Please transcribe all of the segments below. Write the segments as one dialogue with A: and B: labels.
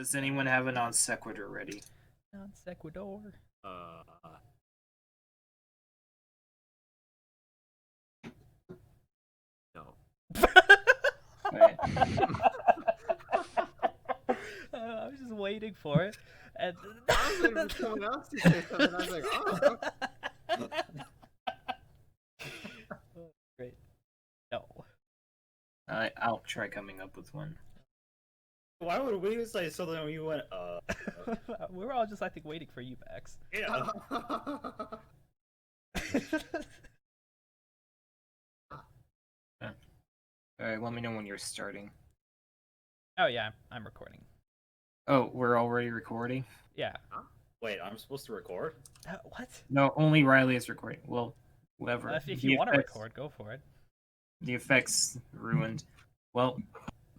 A: Does anyone have a non sequitur ready?
B: Non sequitur.
C: No.
A: Right.
B: I was just waiting for it, and
C: I was waiting for someone else to say something. I was like, oh.
B: Great. No.
A: I'll try coming up with one.
D: Why would we say something when you went,
B: We were all just, I think, waiting for you, Max.
D: Yeah.
A: Alright, let me know when you're starting.
B: Oh yeah, I'm recording.
A: Oh, we're already recording?
B: Yeah.
D: Wait, I'm supposed to record?
B: What?
A: No, only Riley is recording. Well, whatever.
B: If you want to record, go for it.
A: The effects ruined. Well,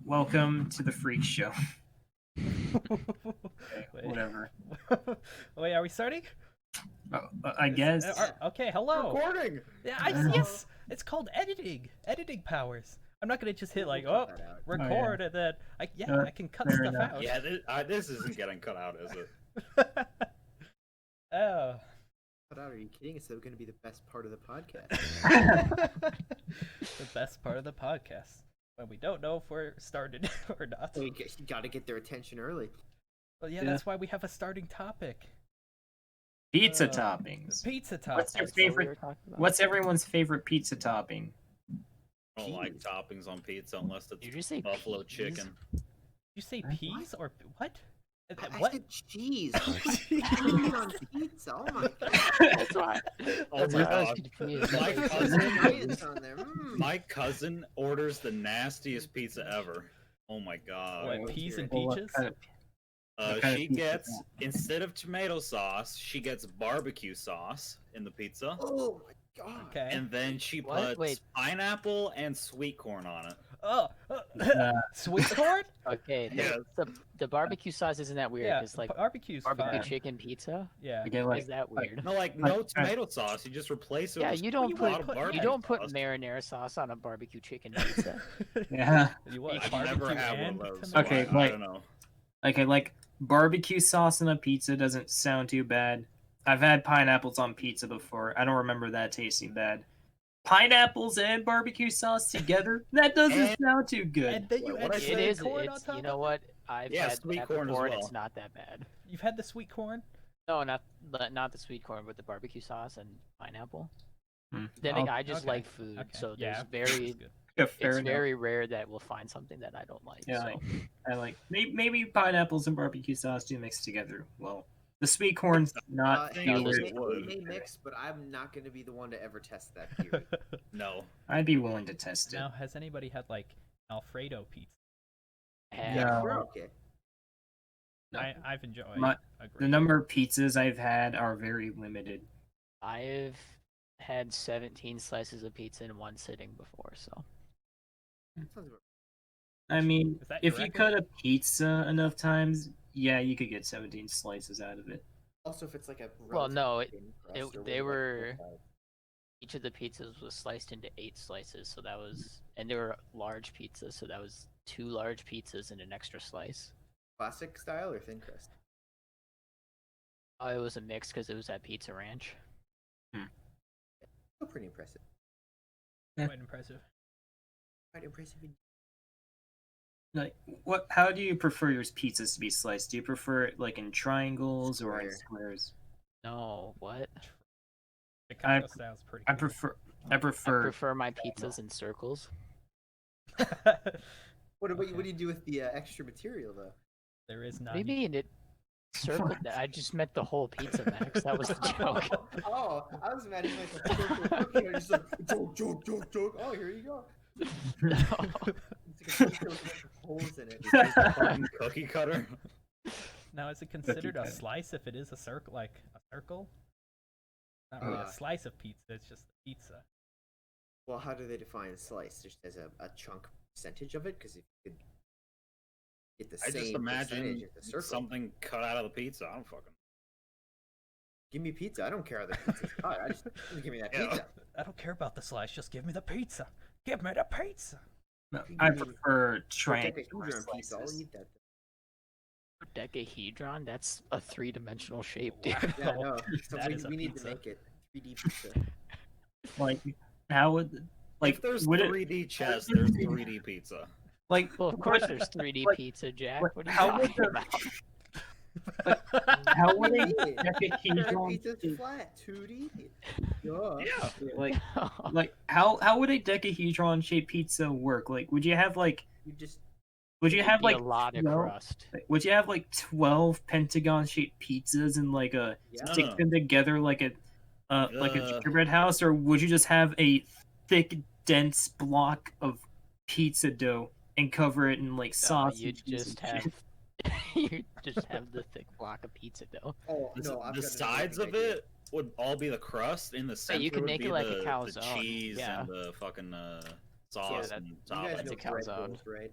A: welcome to the Freak Show. Okay, whatever.
B: Wait, are we starting?
A: I guess.
B: Okay, hello.
D: Recording!
B: Yeah, yes. It's called editing. Editing powers. I'm not gonna just hit like, oh, record, and then I can cut
A: fair
B: stuff
A: enough.
B: out.
D: Yeah, this isn't getting cut out, is it?
B: Oh.
C: Cut out? Are you kidding? It's going to be the best part of the podcast.
B: The best part of the podcast. When we don't know if we're started or not.
C: You got to get their attention early.
B: Well, yeah, that's why we have a starting topic.
A: Pizza toppings.
B: Pizza toppings.
A: What's your favorite? What's everyone's favorite pizza topping?
D: I don't like toppings on pizza unless
E: Did you
D: it's
E: say
D: buffalo
E: peas?
D: chicken.
B: Did you say peas or what?
C: I
B: What?
C: said cheese. Cheese on pizza. Oh my god.
E: That's why.
D: Oh
E: That's
D: my
E: why I was
D: god.
E: confused.
D: My
C: There's
D: cousin,
C: onions on there.
D: my cousin orders the nastiest pizza ever. Oh my god.
B: What, peas and
A: Well, what
B: peaches?
A: kind of- what kind of
D: She
A: pizza is
D: gets,
A: that?
D: instead of tomato sauce, she gets barbecue sauce in the pizza.
C: Oh my god.
B: Okay.
D: And then she
E: What?
D: puts
E: Wait.
D: pineapple and sweet corn on it.
B: Oh, sweet corn?
E: Okay,
D: Yes.
E: the barbecue sauce isn't that weird.
B: Yeah,
E: It's like
B: barbecue's
E: barbecue
B: fine.
E: chicken pizza.
B: Yeah.
A: Again,
E: Why is that weird?
D: No, like no tomato sauce. You just replace it
E: Yeah,
D: with
E: you
D: a
E: don't
D: lot
E: put
D: of barbecue
E: you don't put
D: sauce.
E: marinara sauce on a barbecue chicken pizza.
A: Yeah.
B: You want
D: I've
B: barbecue
D: never had one
B: and
D: of those.
B: tomato?
A: Okay,
D: I
A: wait.
D: don't know.
A: Okay, like barbecue sauce on a pizza doesn't sound too bad. I've had pineapples on pizza before. I don't remember that tasting bad. Pineapples and barbecue sauce together? That doesn't
D: And-
A: sound too good.
B: And then you
D: What
B: add
D: I
E: It
D: said,
B: sweet
E: is.
B: corn on
E: It's
B: top
E: you know
B: of
E: what? I've
D: Yeah,
E: had
D: sweet
E: that
D: corn as
E: before, and
D: well.
E: it's not that bad.
B: it? You've had the sweet corn?
E: No, not the sweet corn, but the barbecue sauce and pineapple.
A: Hmm.
E: Then
A: Oh,
E: I just
B: okay.
E: like food,
B: Okay.
E: so
B: Yeah,
E: there's very
B: that's good.
A: Yeah, fair
E: it's
A: enough.
E: very rare that we'll find something that I don't like.
A: Yeah,
E: so.
A: I like maybe pineapples and barbecue sauce do mix together. Well, the sweet corn's not
D: think
A: too
D: it
A: weird.
D: was- would.
C: They may mix, but I'm not going to be the one to ever test that theory.
D: No.
A: I'd be willing to test it.
B: Now, has anybody had like Alfredo pizza?
E: And
A: Yeah.
C: We're okay.
A: No.
B: I've enjoyed
A: My-
B: a
A: The
B: great
A: number of pizzas I've had are very limited.
E: I've had 17 slices of pizza in one sitting before, so
C: Sounds about-
A: I mean,
B: Is that
A: if
B: your
A: you
B: record?
A: cut a pizza enough times, yeah, you could get 17 slices out of it.
C: Also, if it's like a
E: Well, no,
C: relatively thin crust or
E: they
C: whatever,
E: were- each of the pizzas was sliced into 8 slices, so that was, and they were large pizzas, so that was 2 large pizzas and an extra slice.
C: classic style or thin crust.
E: It was a mix because it was at Pizza Ranch.
C: Still pretty impressive.
B: quite impressive.
C: Quite impressive.
A: Like, what? How do you prefer your pizzas to be sliced? Do you prefer it like in triangles or in
C: Square.
A: squares?
E: No, what?
B: Chicago sounds pretty
A: I
B: good.
A: prefer. I
E: I
A: prefer.
E: prefer my pizzas in circles.
C: What do you do with the extra material though?
B: There is none.
E: Maybe in it circle. I just meant the whole pizza, Max. That was the joke.
C: Oh, I was imagining like a cookie, just like joke. Oh, here you go.
E: No.
C: It's like a pizza with a bunch of holes in it.
D: Is this a fucking cookie cutter?
B: Now, is it considered a
A: cutter.
B: slice if it is a circle, like a circle? Not really
C: Uh,
B: a slice of pizza. It's just a pizza.
C: Well, how do they define slice? Just as a chunk percentage of it? Because if you could get the
D: I
C: same
D: just imagine
C: percentage of the circle.
D: something cut out of the pizza. I don't fucking.
C: Give me pizza. I don't care how the pizza's cut. I just give me that
D: Yeah.
C: pizza.
B: I don't care about the slice. Just give me the pizza. Give me the pizza.
A: No, I prefer
C: Don't get the
A: triangular
C: huger on pizza. I'll
A: slices.
C: eat that.
E: Decahedron? That's a three-dimensional shape, dude.
C: Yeah, no. So
B: That is a
C: we need to
B: pizza.
C: make it 3D pizza.
A: Like, how would like
D: if there's
A: would
D: 3D chess, there's 3D pizza.
A: like
E: Well, of course
A: would-
E: there's 3D
A: like-
E: pizza, Jack.
A: like,
E: What are you
A: how would
E: talking
A: the-
E: about?
A: how
C: What
A: would
C: do
A: a
C: you mean? Current
A: decahedron
C: pizza's
A: shape-
C: flat, 2D. Yeah.
A: like how would a decahedron shaped pizza work? Like, would you have like
C: You just
A: would you
E: It'd
A: have
E: be
A: like
E: a lot of
A: 12
E: crust.
A: would you have like 12 pentagon shaped pizzas and like a
C: Yeah.
A: stick them together like a
D: Ugh.
A: gingerbread house, or would you just have a thick dense block of pizza dough and cover it in like
E: No,
A: sauce?
E: you'd
A: and cheese
E: just
A: and
E: have
A: shit?
E: you just have the thick block of pizza dough.
C: Oh
D: The,
C: no! I've
D: the
C: got another
D: sides
C: thing
D: of
C: I do.
D: it would all be the crust. In the center
E: you could
D: would
E: make
D: be
E: it like a
D: the
E: calzone,
D: cheese
E: yeah.
D: and the fucking sauce
E: that-
D: and
C: You guys
E: That's
D: toppings.
C: know
E: a
C: bread
E: calzone.
C: bowls, right?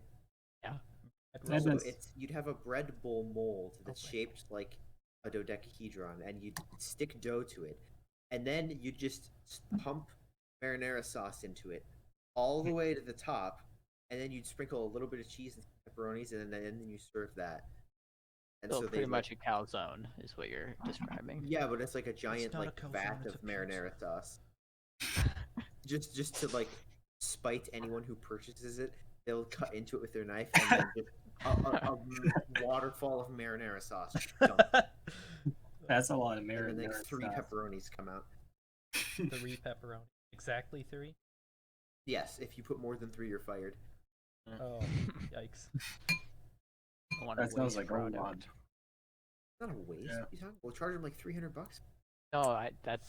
A: That
C: So
A: does-
C: you'd have a bread bowl mold that's
B: Okay.
C: shaped like a dodecahedron, and you'd stick dough to it, and then you'd just pump marinara sauce into it all the way to the top, and then you'd sprinkle a little bit of cheese and pepperonis, and then you serve that. And
E: So
C: so
E: pretty
C: they
E: much a calzone is what you're describing.
C: yeah, but it's like a giant
B: not a
C: like
B: calzone,
C: vat
B: it's
C: of
B: a pizza.
C: marinara sauce. just to like spite anyone who purchases it, they'll cut into it with their knife and then just a waterfall of marinara sauce. Dump.
A: That's a lot of
C: And then
A: marinara
C: like 3
A: sauce.
C: pepperonis come out.
B: 3 pepperoni. Exactly 3?
C: Yes, if you put more than 3, you're fired.
B: Oh, yikes.
E: I want to
A: That sounds
E: waste
A: like a
E: product.
A: lot.
C: It's not a waste.
A: Yeah.
C: You talking? We'll charge them like $300.
E: No,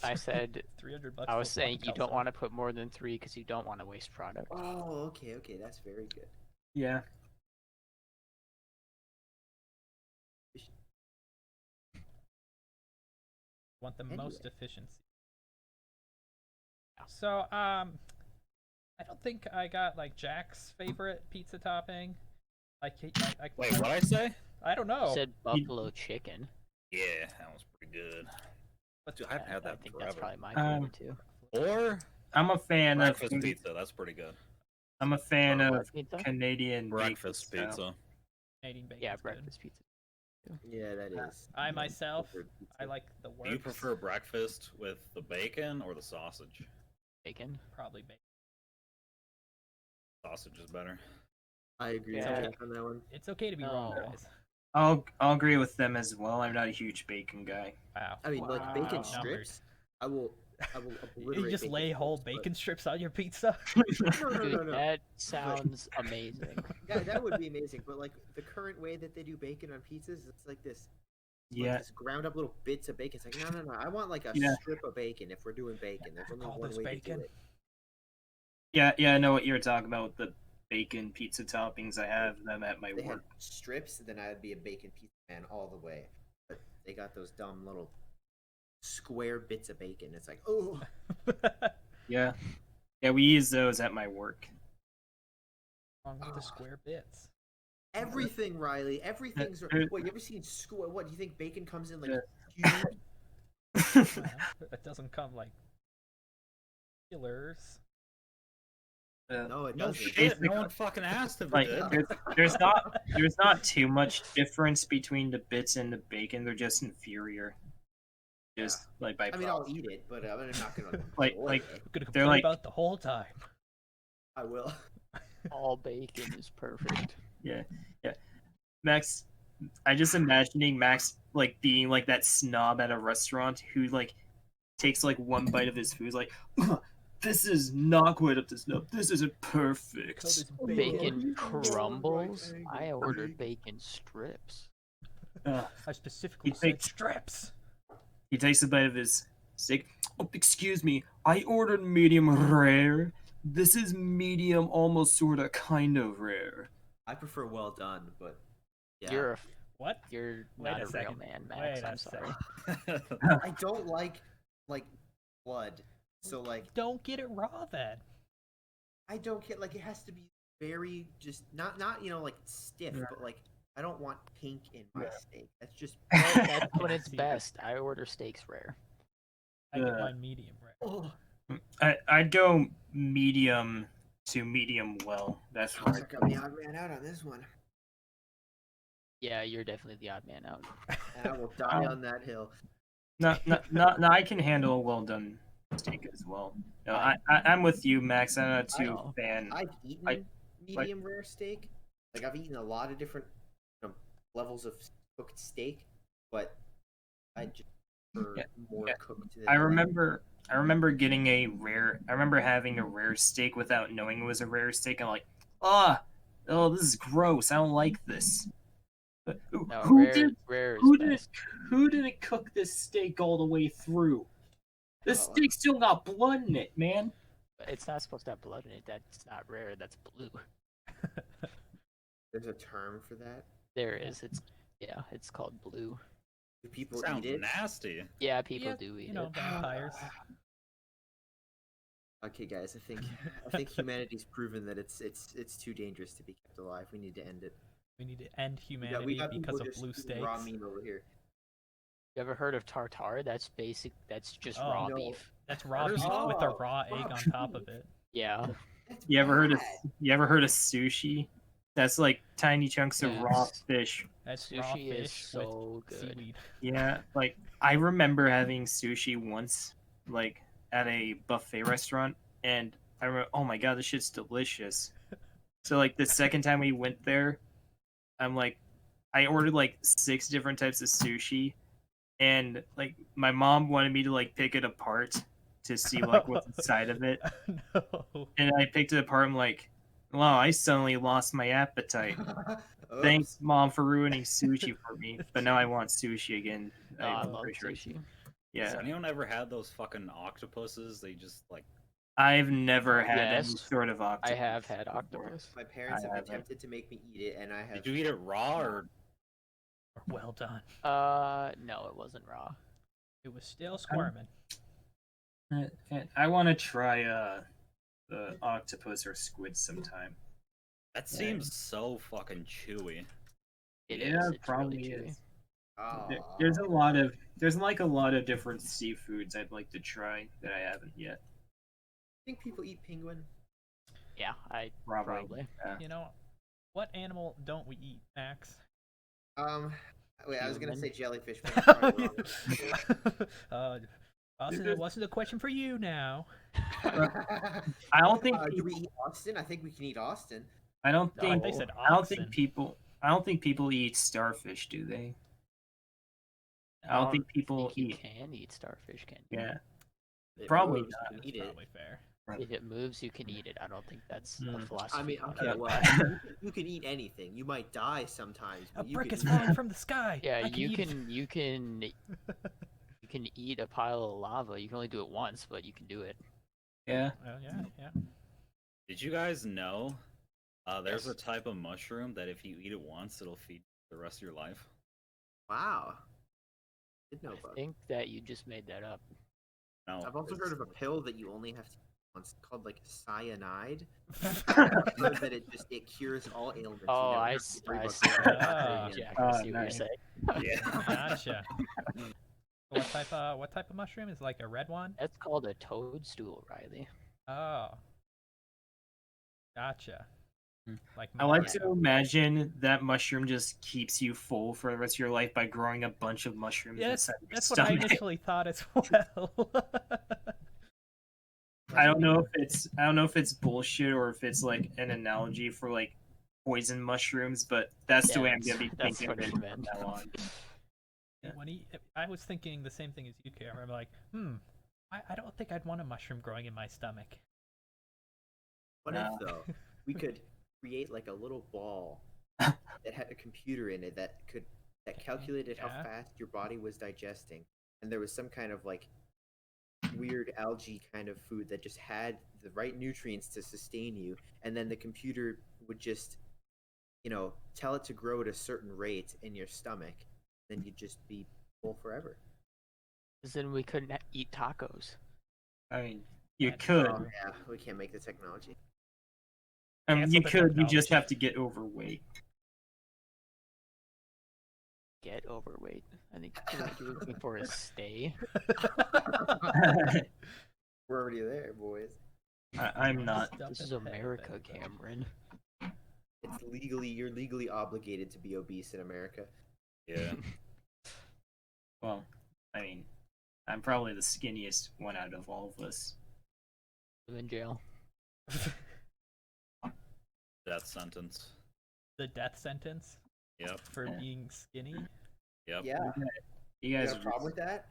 E: I said
B: $300
E: I was
B: for one
E: saying you don't
B: calzone.
E: want to put more than 3 because you don't want to waste product.
C: Oh, okay, that's very good.
A: Yeah.
B: Want the
C: Anyway.
B: most efficiency. So, I don't think I got like Jack's favorite pizza topping.
D: Wait, what I say?
B: I don't
E: You
B: know.
E: said buffalo chicken.
D: Yeah, that was pretty good.
B: But
D: Dude, I haven't had
E: I
D: that
E: think that's
D: forever.
E: probably my favorite too.
D: Or
A: I'm a fan of
D: breakfast pizza. That's pretty good.
A: I'm a fan
E: Or
A: of
E: what pizza?
A: Canadian
D: Breakfast
A: bacon style.
D: pizza.
B: Canadian bacon.
E: Yeah, breakfast pizza.
C: Yeah, that is.
B: I myself,
C: preferred pizza.
B: I like the works.
D: Do you prefer breakfast with the bacon or the sausage?
E: Bacon.
B: Probably bacon.
D: Sausage is better.
C: I agree
E: Yeah.
C: with Jack on that one.
B: It's okay to be wrong,
E: No.
B: guys.
A: I'll agree with them as well. I'm not a huge bacon guy.
B: Wow.
C: I mean, like bacon
E: Wow.
C: strips. I will obliterate.
B: You just
C: bacon
B: lay whole
C: strips,
B: bacon strips on your pizza?
C: No,
E: Dude,
C: no.
E: that sounds amazing.
C: That would be amazing, but like the current way that they do bacon on pizzas, it's like this. Like
A: Yeah.
C: this ground up little bits of bacon. It's like no. I want like a
A: Yeah.
C: strip of bacon if we're doing bacon. There's only
B: Call
C: one
B: this
C: way
B: bacon?
C: to do it.
A: Yeah, I know what you're talking about with the bacon pizza toppings. I have them at my
C: If they had
A: work.
C: strips, then I would be a bacon pizza fan all the way. But they got those dumb little square bits of bacon. It's like, oh,
A: Yeah. Yeah, we use those at my work.
B: Wrong with the square bits.
C: everything, Riley. Everything's.
A: Uh,
C: What, you ever seen school? What, do you think bacon comes in like
A: Yeah.
C: cubes?
B: Well, it doesn't come like killers.
C: No, it
D: No
C: doesn't.
D: shit, no one fucking asked if it
A: Like
D: did.
A: there's not too much difference between the bits and the bacon. They're just inferior. Just like by
C: I mean, I'll
A: process.
C: eat it, but I'm not gonna.
A: Like-
C: enjoy
A: like-
C: it.
B: I'm gonna
A: They're
B: complain
A: like-
B: about it the whole time.
C: I will.
E: All bacon is perfect.
A: Yeah. Max, I just imagining Max like being like that snob at a restaurant who like takes like one bite of his food, like, "Ugh, this is not quite up to snuff. This isn't perfect.
B: Cause it's
E: Bacon
C: Oh,
E: crumbles.
C: right,
E: I ordered bacon strips.
B: I specifically
A: You
B: said
A: think-
B: strips.
A: He takes a bite of his steak. Oh, excuse me, I ordered medium rare. This is medium, almost sorta, kind of rare.
C: I prefer well done, but yeah.
B: What?
E: You're
B: Wait
E: not
B: a
E: a real
B: second.
E: man, Max.
B: Wait
E: I'm
B: a
E: sorry.
C: I don't like blood, so like
B: Don't get it raw then.
C: I don't get like it has to be very just not like stiff,
A: Yeah.
C: but like I don't want pink in my steak. That's just
E: Well, that's when
B: Yeah,
E: it's
B: see,
E: best. I order steaks rare.
B: I get
A: Yeah.
B: mine medium rare.
C: oh.
A: I'd go medium to medium well. That's right.
C: Got me odd man out on this one.
E: Yeah, you're definitely the odd man out.
C: And I will die on that hill.
A: No, I can handle a well done steak as well. No, I'm with you, Max. I'm not too fan.
C: I've eaten medium rare steak. Like I've eaten a lot of different levels of cooked steak, but I just prefer more cooked.
A: I remember getting a rare. I remember having a rare steak without knowing it was a rare steak. I'm like, oh, this is gross. I don't like this. But
E: No,
A: who didn't cook this steak all the way through? This steak still got blood in it, man.
E: It's not supposed to have blood in it. That's not rare. That's blue.
C: There's a term for that.
E: There is. It's called blue.
C: Do people
D: Sounds
C: eat it?
D: nasty.
E: Yeah, people do eat it.
B: Vampires.
C: Okay, guys, I think humanity's proven that it's too dangerous to be kept alive. We need to end it.
B: We need to end humanity
C: we got
B: because
C: people
B: of blue
C: just
B: steaks.
C: raw meat over here.
E: You ever heard of tartare? That's basic. That's just raw beef.
B: That's raw beef with a raw egg on top of it.
E: Yeah.
A: You ever heard of sushi? That's like tiny chunks of raw fish.
B: That's raw
E: Sushi is
B: fish
E: so
B: with
E: good.
B: seaweed.
A: Yeah, like I remember having sushi once, like at a buffet restaurant, and I remember, oh my god, this shit's delicious. So like the second time we went there, I'm like, I ordered like 6 different types of sushi, and like my mom wanted me to like pick it apart to see like what's inside of it.
B: No.
A: And I picked it apart. I'm like, wow, I suddenly lost my appetite. Thanks, Mom, for ruining sushi for me. But now I want sushi again.
E: I
A: I'm
E: love
A: pretty sure.
E: sushi.
A: Yeah,
D: Has anyone ever had those fucking octopuses? They just like.
A: I've never had
E: Yes.
A: any sort of octopus.
E: I have had
A: before.
E: octopus.
C: My parents
A: I
C: have
A: haven't.
C: attempted to make me eat it, and I have.
D: Did you eat it raw or?
B: Well done.
E: No, it wasn't raw.
B: It was still squirming.
A: I want to try the octopus or squid sometime.
D: That seems so fucking chewy.
E: It
A: Yeah,
E: is. It's
A: probably
E: really chewy.
A: is.
C: Oh.
A: There's a lot of different seafoods I'd like to try that I haven't yet.
C: Think people eat penguin?
E: Yeah, I
A: Probably.
E: probably.
A: Yeah.
B: You know, what animal don't we eat, Max?
C: Wait, I was gonna say jellyfish. But I'm probably wrong.
B: Austin, it wasn't a question for you now.
A: I don't think
C: do we eat Austin? I think we can eat Austin.
A: I don't
B: No,
A: think
B: they said
A: I don't
B: oxen.
A: think people eat starfish, do they? I don't think people
E: you
A: eat.
E: can eat starfish, can you?
A: Yeah,
C: It
A: Probably
C: moves, you can eat it.
B: Probably fair.
E: If it moves, you can eat it. I don't think that's a
A: Mm.
E: philosophy.
C: I mean,
E: on
C: okay,
E: it.
C: well, you can eat anything. You might die sometimes.
B: A
C: But you
B: brick
C: can
B: is
C: eat
B: falling
C: it.
B: from the sky.
E: Yeah,
B: I can
E: you
B: eat
E: can you can eat a pile of lava. You can only do it once, but you can do it.
A: yeah.
B: Yeah.
D: Did you guys know? There's
E: Yes.
D: a type of mushroom that if you eat it once, it'll feed you the rest of your life.
C: Wow. Did know
E: I
C: about.
E: think that you just made that up.
D: No,
C: I've also
D: it's-
C: heard of a pill that you only have to once called like cyanide. I've heard that it cures all ailments. You
E: Oh,
C: never
E: I
C: have to
E: see.
C: worry
E: I
C: about
E: see.
C: going
B: Ah.
C: to the doctor again.
E: Jack, I see what you're
A: nice.
E: saying.
D: Yeah.
B: Gotcha. What type of mushroom is like a red one?
E: That's called a toadstool, Riley.
B: Oh. Gotcha.
A: Hmm.
B: Like
A: I like
B: Mario.
A: to imagine that mushroom just keeps you full for the rest of your life by growing a bunch of mushrooms
B: Yeah,
A: inside your
B: that's what I
A: stomach.
B: initially thought as well.
A: I don't know if it's bullshit or if it's like an analogy for like poison mushrooms, but that's the way I'm gonna be
E: that's
A: thinking
E: what
A: of it
E: he
A: from
E: meant.
A: now on. Yeah.
B: I was thinking the same thing as you, Cameron. I'm like, I don't think I'd want a mushroom growing in my stomach.
C: What
A: No.
C: if though we could create like a little ball that had a computer in it that calculated how
B: Yeah.
C: fast your body was digesting, and there was some kind of like weird algae kind of food that just had the right nutrients to sustain you, and then the computer would just, tell it to grow at a certain rate in your stomach, then you'd just be full forever.
E: Because then we couldn't eat tacos.
A: I mean, you
B: That's
A: could.
C: Oh yeah, we can't make the technology.
B: Cancel
A: You
B: the
A: could. You just
B: technology.
A: have to get overweight.
E: Get overweight. I think what you're looking for is stay.
C: We're already there, boys.
A: I'm not.
B: Stuff
E: This
B: in
E: is
B: the head,
E: America,
B: that's-
E: Cameron.
C: You're legally obligated to be obese in America.
D: Yeah.
A: Well, I mean, I'm probably the skinniest one out of all of us.
E: I'm in jail.
D: Death sentence.
B: The death sentence
D: Yep.
B: for being skinny.
D: Yep.
C: Yeah.
A: You
C: You
A: guys
C: got
A: are
C: a problem
A: just,
C: with that?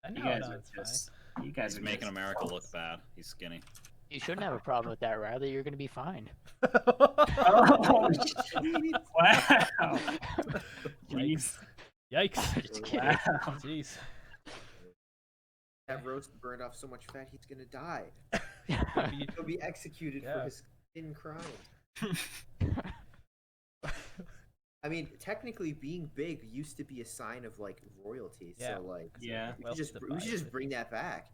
B: I
A: you
B: know,
A: guys
B: no,
A: are
B: it's fine.
A: just, you guys
D: He's
A: are
D: making
A: just
D: America look bad. He's skinny.
E: You shouldn't have a problem with that. Rather, you're gonna be fine.
A: Oh, shit. Wow. Jeez.
B: Yikes!
E: Just kidding.
A: Wow.
B: Jeez.
C: That roast burned off so much fat, he's gonna die.
B: Maybe-
C: He'll be executed
B: Yeah.
C: for his sin crime. I mean, technically, being big used to be a sign of like royalty.
B: Yeah.
C: So like,
A: Yeah.
C: we should just bring that back.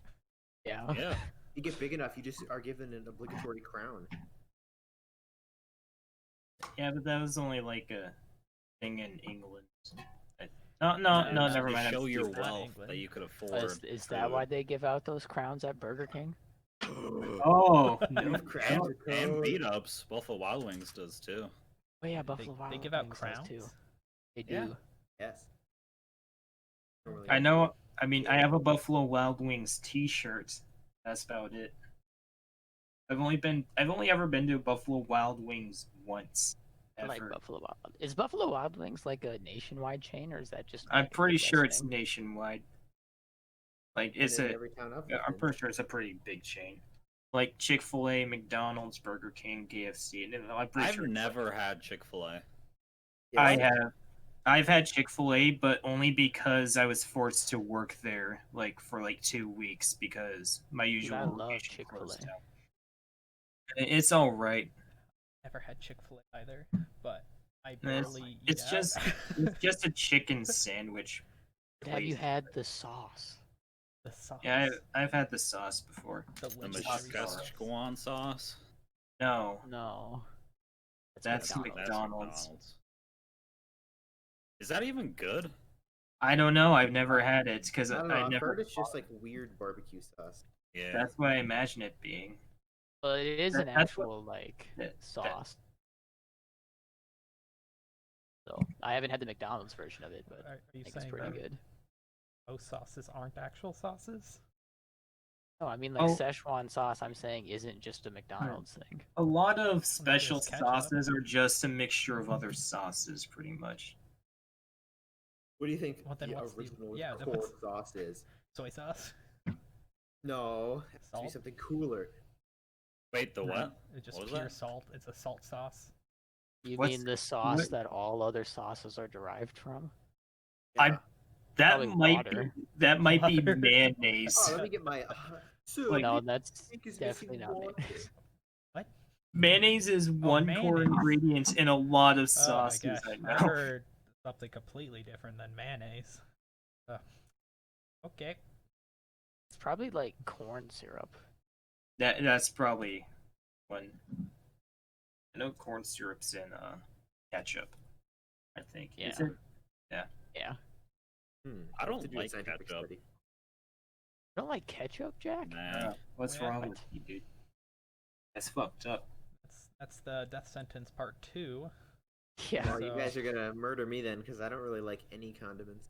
E: Yeah.
D: Yeah.
C: You get big enough, you just are given an obligatory crown.
A: Yeah, but that was only like a thing in England. No, never
D: To
A: mind.
D: show your
A: stupid.
D: wealth
B: England.
D: that you could afford.
E: Is that why they give out those crowns at Burger King?
A: Oh, no.
C: You've cracked the
D: And
C: code.
D: beat ups. Buffalo Wild Wings does too.
E: Oh yeah, Buffalo Wild
B: They give out
E: Wings does
B: crowns
E: too. They do.
B: Yeah.
C: Yes.
A: I know. I mean, I have a Buffalo Wild Wings T-shirt. That's about it. I've only ever been to Buffalo Wild Wings once.
E: I like
A: Ever.
E: Buffalo Wild. Is Buffalo Wild Wings like a nationwide chain, or is that just?
A: I'm
E: like, a
A: pretty
E: Midwest
A: sure it's
E: thing?
A: nationwide. Like
C: And
A: it's
C: in
A: a.
C: every town I've
A: Yeah,
C: lived
A: I'm
C: in.
A: pretty sure it's a pretty big chain. Like Chick-fil-A, McDonald's, Burger King, KFC. And I'm pretty
D: I've
A: sure it's
D: never
A: like-
D: had Chick-fil-A.
A: I
C: Yes.
A: have. I've had Chick-fil-A, but only because I was forced to work there, like for like 2 weeks, because my usual
E: I love
A: location
E: Chick-fil-A.
A: closed down. It's all right.
B: Never had Chick-fil-A either, but I
A: It's-
B: barely eat
A: It's
B: out.
A: just it's just a chicken sandwich.
E: Have you
A: place.
E: had the sauce?
B: the sauce.
A: Yeah, I've had the sauce before.
D: The
B: Delicious
A: sauce.
B: sauce.
D: Szechuan sauce.
A: No,
E: No.
A: That's
E: McDonald's.
A: McDonald's.
D: Is that even good?
A: I don't know. I've never had it because
C: I don't know.
A: I
C: I've
A: never.
C: heard it's just like weird barbecue sauce.
D: Yeah.
A: That's what I imagine it being.
E: But it is an
A: That's what-
E: actual like
A: that-
E: sauce. So I haven't had the McDonald's version of it, but
B: Are
E: I
B: you
E: think it's
B: saying
E: pretty
B: that
E: good.
B: most sauces aren't actual sauces?
E: No, I mean like
A: Oh.
E: Szechuan sauce. I'm saying isn't just a McDonald's thing.
A: A lot of special
B: there's ketchup.
A: sauces are just a mixture of other sauces, pretty much.
C: What do you think
B: Well, then
C: the
B: what's the-
C: original
B: yeah, then
C: core
B: what's-
C: sauce is?
B: Soy sauce?
C: No, it has to be
B: Salt?
C: something cooler.
D: Wait, the what?
B: It's just
D: What was
B: pure
D: that?
B: salt. It's a salt sauce.
E: You
A: What's-
E: mean the sauce
A: what-
E: that all other sauces are derived from?
A: I-
C: Yeah.
A: That
E: Probably
A: might
E: water.
A: be
B: Water.
A: mayonnaise.
C: Oh, let me get my. So
A: Like-
E: No,
C: I
E: that's
C: think it's
E: definitely
C: missing
E: not
C: water.
E: mayonnaise.
A: Mayonnaise is one core
B: mayonnaise.
A: ingredient in a lot of
B: Oh my
A: sauces.
B: gosh,
A: I
B: I
A: know.
B: heard something completely different than mayonnaise. Okay.
E: It's probably like corn syrup.
A: That's probably one. I know corn syrup's in ketchup. I think. Is
E: Yeah.
A: it?
E: Yeah.
D: I
C: I'll have
D: don't
C: to do a
D: like
C: scientific
D: ketchup.
C: study.
E: You don't like ketchup, Jack?
D: Nah.
A: What's
B: Well,
A: wrong
E: what?
A: with you, dude? That's fucked up.
B: That's the death sentence part 2.
E: Yeah.
C: Well, you
B: So-
C: guys are gonna murder me then, because I don't really like any condiments.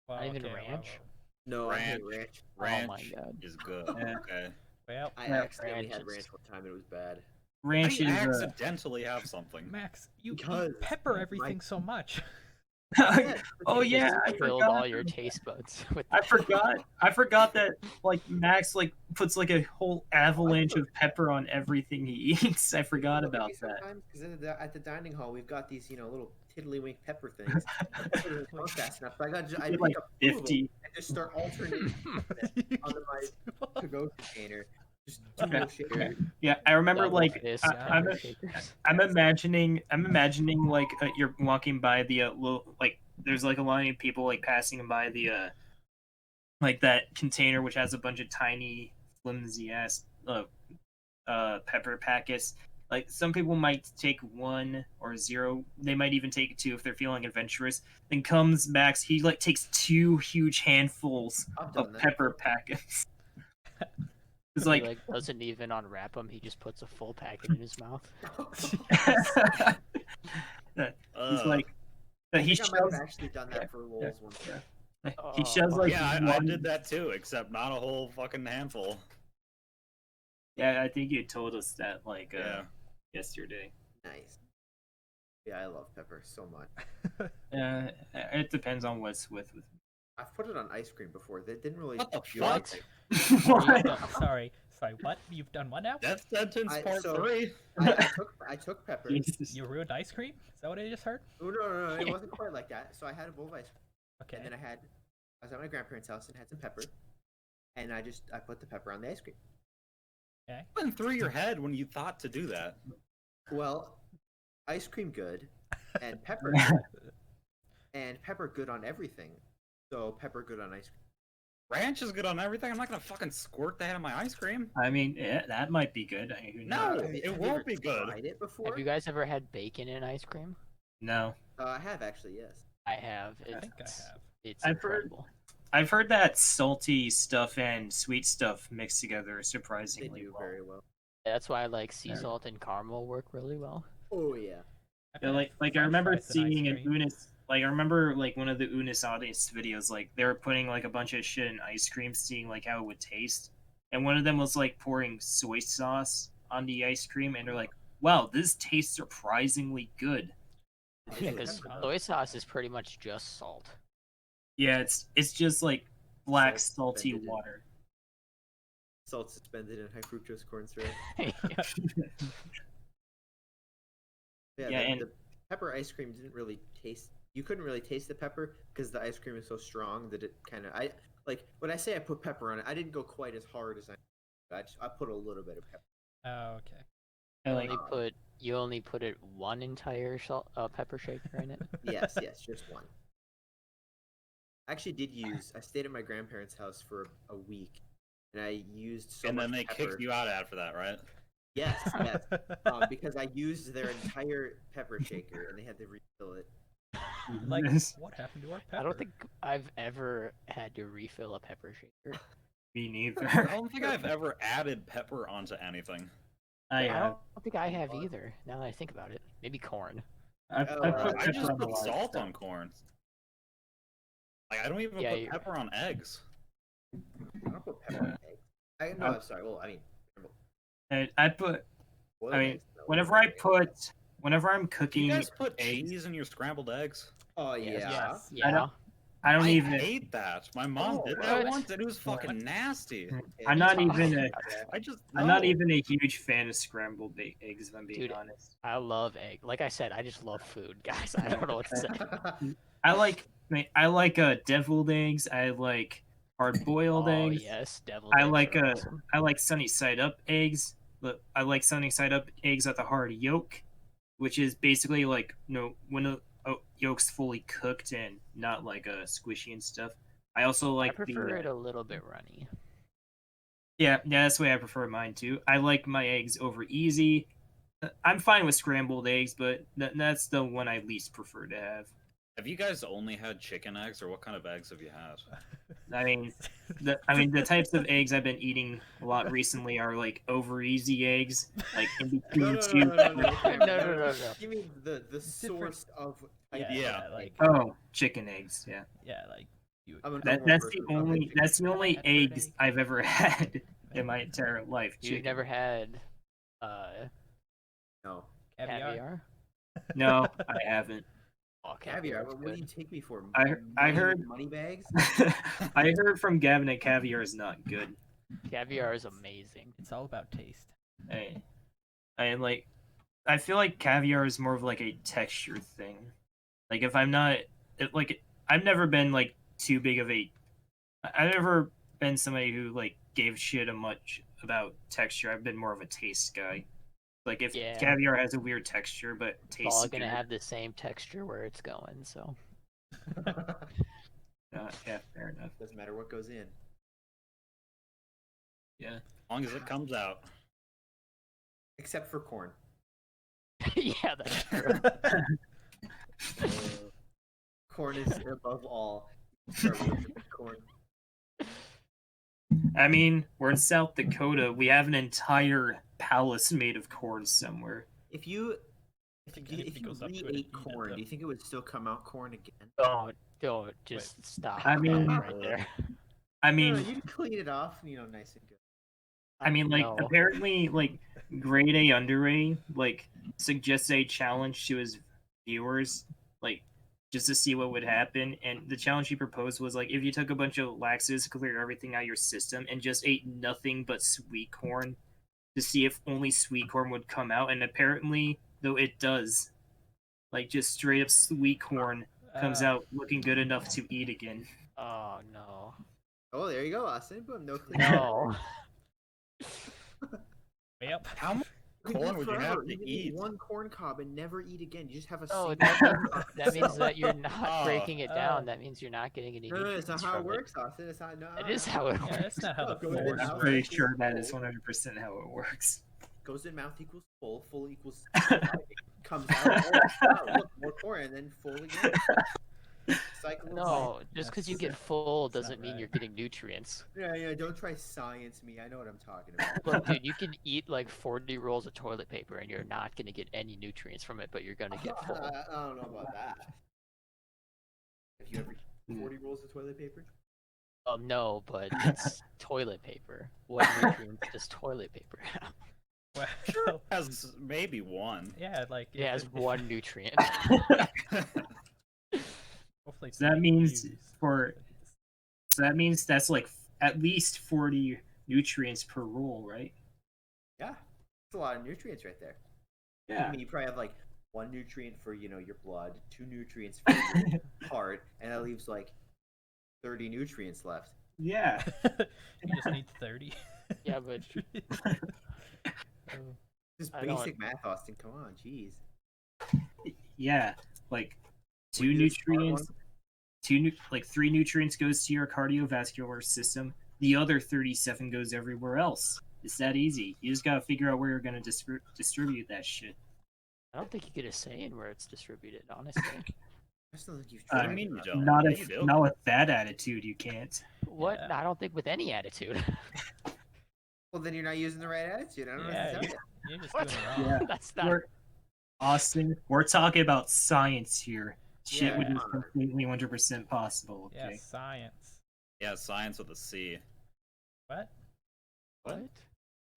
B: Well,
E: Not even
B: okay,
E: ranch?
C: No, I hate
D: Ranch.
C: ranch.
E: Oh my
D: Ranch
E: god.
D: is good.
A: Yeah.
D: Okay.
B: Well,
C: I
A: Yeah,
C: accidentally had
E: ranch is-
C: ranch one time. It was bad.
D: How
A: Ranch
D: do you
A: is.
D: accidentally have something?
B: Max, you
C: Because
B: pepper
C: my-
B: everything so much.
A: Oh yeah, I
E: Filled
A: forgot.
E: all your taste buds with
A: I
E: that.
A: forgot. I forgot that like Max like puts like a whole avalanche of pepper on everything he eats. I forgot about that.
C: Because at the dining hall, we've got these, little tiddlywink pepper things. They're not fast enough, so I
A: Get,
C: pick
A: like
C: up 2 of them
A: 50.
C: and just start alternating onto my to-go container. Just dual shaker.
A: Yeah, I remember
E: Double
A: like
E: fist
A: I'm
E: pepper
A: a-
E: shakers.
A: I'm imagining like you're walking by the like there's like a line of people like passing by the like that container which has a bunch of tiny flimsy ass pepper packets. Like some people might take 1 or 0. They might even take 2 if they're feeling adventurous. Then comes Max. He like takes 2 huge handfuls
C: I've done
A: of
C: that.
A: pepper packets. It's
E: He
A: like,
E: like doesn't even unwrap them. He just puts a full packet in his mouth.
A: he's like,
C: I
A: he
C: think I might have
A: shoves.
C: actually done that for Lowell's once.
A: He shoves like
D: yeah, I
A: one.
D: did that too, except not a whole fucking handful.
A: Yeah, I think you told us that like
D: Yeah.
A: yesterday.
C: Nice. Yeah, I love pepper so much.
A: It depends on what's with.
C: I've put it on ice cream before. That didn't really.
D: What the
C: do
D: fuck?
C: anything.
B: You've done- sorry, what? You've done what now?
D: That's sentence part
C: so-
D: 3.
C: I took pepper.
A: Jesus.
B: You ruined ice cream? Is that what I just heard?
C: Oh no, it wasn't quite like that. So I had a bowl of ice cream,
B: Okay.
C: and then I was at my grandparents' house and had some pepper, and I put the pepper on the ice cream.
B: Okay.
D: What went through your head when you thought to do that?
C: Well, ice cream good, and pepper good, and pepper good on everything. So pepper good on ice cream.
D: Ranch is good on everything. I'm not gonna fucking squirt that in my ice cream.
A: I mean, yeah, that might be good. I mean, who
D: No.
A: knows?
C: Have you
D: it
C: ever
D: won't be good.
C: Tried it before?
E: Have you guys ever had bacon in ice cream?
A: No.
C: I have actually, yes.
E: I have.
B: I think I have.
E: It's
A: I've heard-
E: incredible.
A: I've heard that salty stuff and sweet stuff mixed together
C: They
A: surprisingly
C: do
A: well.
C: very well.
E: That's why like sea
A: Yeah.
E: salt and caramel work really well.
C: Oh yeah.
B: I've
A: Yeah,
B: had
A: like I
B: french
A: remember
B: fries and ice
A: seeing an
B: cream.
A: Unis, like I remember like one of the Unis audience videos, like they were putting like a bunch of shit in ice cream, seeing like how it would taste, and one of them was like pouring soy sauce on the ice cream, and they're like, "Wow, this tastes surprisingly good."
E: Yeah, because soy sauce is pretty much just salt.
A: Yeah, it's just like black
C: Salt
A: salty
C: suspended in-
A: water.
C: Salt suspended in high fructose corn syrup. Yeah,
A: Yeah, and-
C: the pepper ice cream didn't really taste. You couldn't really taste the pepper because the ice cream is so strong that it kind of. I like when I say I put pepper on it. I didn't go quite as hard as I put a little bit of pepper.
B: Oh, okay.
A: I like
E: You only put it one entire pepper shaker in it.
C: Yes, just one. I actually did use. I stayed at my grandparents' house for a week, and I used so
D: and
C: much
D: then they
C: pepper.
D: kicked you out after that, right?
C: Yes, because I used their entire pepper shaker, and they had to refill it.
B: Like, what happened to our pepper?
E: I don't think I've ever had to refill a pepper shaker.
A: me neither.
D: I don't think I've ever added pepper onto anything.
A: I
E: I
A: have.
E: don't think I have either. Now that I think about it, maybe corn.
A: I
C: Oh,
A: put
C: I
D: I
A: pepper
D: just
A: on a
D: put
A: lot of
D: salt
A: stuff.
D: on corn. Like I don't even
E: Yeah,
D: put
E: you-
D: pepper on eggs.
C: I don't put pepper on eggs. I'm sorry. Well, I mean,
A: And I put
C: boiled
A: I mean,
C: eggs, no,
A: whenever
C: boiled
A: I
C: eggs.
A: put whenever I'm
D: Do
A: cooking
D: you guys put
A: eggs,
D: cheese in your scrambled eggs?
C: Oh yeah.
B: Yes.
E: Yeah.
A: I don't
D: I
A: even.
D: hate that. My mom
C: Oh,
D: did that
E: what?
D: once, and it was fucking nasty.
A: I'm not
E: talking
A: even a.
D: I
A: I'm not
D: no.
A: even a huge fan of scrambled eggs. If I'm being
E: Dude,
A: honest.
E: I love egg. Like I said, I just love food, guys. I don't know what to say.
A: I like deviled eggs. I like hard boiled
E: Oh
A: eggs.
E: yes, devil.
A: I like I like sunny side up eggs. But I like sunny side up eggs at the hard yolk, which is basically like when the yolk's fully cooked and not like squishy and stuff. I also like
E: I prefer
A: the
E: it a little bit runny.
A: yeah, that's the way I prefer mine too. I like my eggs over easy. I'm fine with scrambled eggs, but that's the one I least prefer to have.
D: Have you guys only had chicken eggs, or what kind of eggs have you had?
A: I mean, the types of eggs I've been eating a lot recently are like over easy eggs, like in between
C: No,
A: two.
E: No.
C: You mean the source of?
D: Yeah.
B: like
A: Oh, chicken eggs. Yeah,
B: yeah, like you.
C: I'm a
A: that's
C: normal
A: the
C: person, so I
A: only
C: think
A: that's the only
B: Edward
A: eggs
B: egg.
A: I've ever had in my entire life.
E: You've
A: Chicken.
E: never had
C: no
E: caviar?
A: No, I haven't.
E: Oh,
C: caviar.
E: caviar's
C: What do you
E: good.
C: take me for?
A: I heard-
C: money bags.
A: I heard from Gavin that caviar is not good.
E: Caviar is amazing.
B: It's all about taste.
A: I feel like caviar is more of like a texture thing. Like if I'm not I've never been like too big of a I've never been somebody who like gave shit a much about texture. I've been more of a taste guy. Like if
E: Yeah.
A: caviar has a weird texture but
E: It's
A: tastes
E: all
A: good.
E: gonna have the same texture where it's going. So
A: Yeah, fair enough.
C: Doesn't matter what goes in.
A: Yeah.
D: As long as it comes out.
C: Except for corn.
E: yeah, that's true.
C: Corn is above all. Start worshiping corn.
A: I mean, we're in South Dakota. We have an entire palace made of corn somewhere.
C: If you
B: think
C: if
B: anything
C: you
B: goes up to it,
C: re-ate
B: eat it,
C: corn,
B: though.
C: do you think it would still come out corn again?
E: Don't just stop.
A: I mean-
E: right there.
A: I
C: No,
A: mean,
C: you clean it off, nice and good.
A: I mean, like,
E: No.
A: apparently, like, grade A under A, like, suggests a challenge to his viewers, like, just to see what would happen. And the challenge he proposed was, like, if you took a bunch of laxatives, clear everything out of your system, and just ate nothing but sweet corn, to see if only sweet corn would come out. And apparently, though it does, like, just straight up sweet corn comes out looking good enough to eat again.
E: Oh no.
C: Oh, there you go, Austin. Boom, no clean.
E: No.
B: Yep.
D: How much
C: You can do
D: corn
C: it
D: would you
C: forever.
D: have to
C: can
D: eat?
C: one corn cob and never eat again. You just have a
E: No,
C: single
E: that means that you're not
D: Oh.
E: breaking it down. That means you're not getting any
C: No,
E: nutrients
C: that's not how
E: from
C: it works, Austin. It's not. No,
E: It is how it
B: Yeah,
E: works.
B: that's not how
C: No,
B: the
C: go ahead.
B: force
C: I'm
A: I'm
B: works.
A: pretty
C: equals
A: sure that is
C: full.
A: 100% how it works.
C: Goes in mouth equals full. Full equals. Comes out. Oh, wow, look, more corn, and then full again. Cycle. of life.
E: No, just because you
B: That's-
E: get full
B: that's
E: doesn't
B: not
E: mean
B: right.
E: you're getting nutrients.
C: Yeah. Don't try science me. I know what I'm talking about.
E: Look, dude, you can eat like 40 rolls of toilet paper and you're not gonna get any nutrients from it, but you're gonna get full.
C: I don't know about that. Have you ever eaten 40 rolls of toilet paper?
E: No, but it's toilet paper. What nutrients does toilet paper have?
B: Well,
D: Has maybe one.
B: yeah, like
E: It has one nutrient.
B: Hopefully,
A: So that
B: it's
A: means
B: used.
A: So that means that's like at least 40 nutrients per roll, right?
C: Yeah, that's a lot of nutrients right there. I
A: Yeah.
C: mean, you probably have like one nutrient for your blood, 2 nutrients for your heart, and that leaves like 30 nutrients left.
A: Yeah.
B: You just need 30.
E: Yeah, but
C: Just
E: I don't-
C: basic math, Austin. Come on, jeez.
A: Yeah. Like
C: Were
A: 2
C: you the smart
A: nutrients, like 3 nutrients goes to your cardiovascular system. The other 37 goes everywhere else. It's that easy. You just gotta figure out where you're gonna distribute that shit.
E: I don't think you get a say in where it's distributed, honestly.
C: I just don't think you've
A: I
C: tried.
D: mean, you
C: enough.
D: don't.
A: Not
D: Yeah,
A: if
D: you do.
A: not with that attitude, you can't.
E: What?
B: Yeah.
E: I don't think with any attitude.
C: Well, then you're not using the right attitude. I don't know
B: Yeah,
C: what to tell you.
B: You're just
E: What?
B: doing it wrong.
A: Yeah.
E: That's not.
A: We're, Austin, we're talking about science here. Shit
C: Yeah.
A: would be completely 100% possible.
B: Yeah,
A: Okay.
B: science.
D: Yeah, science with a C.
B: What?
E: What?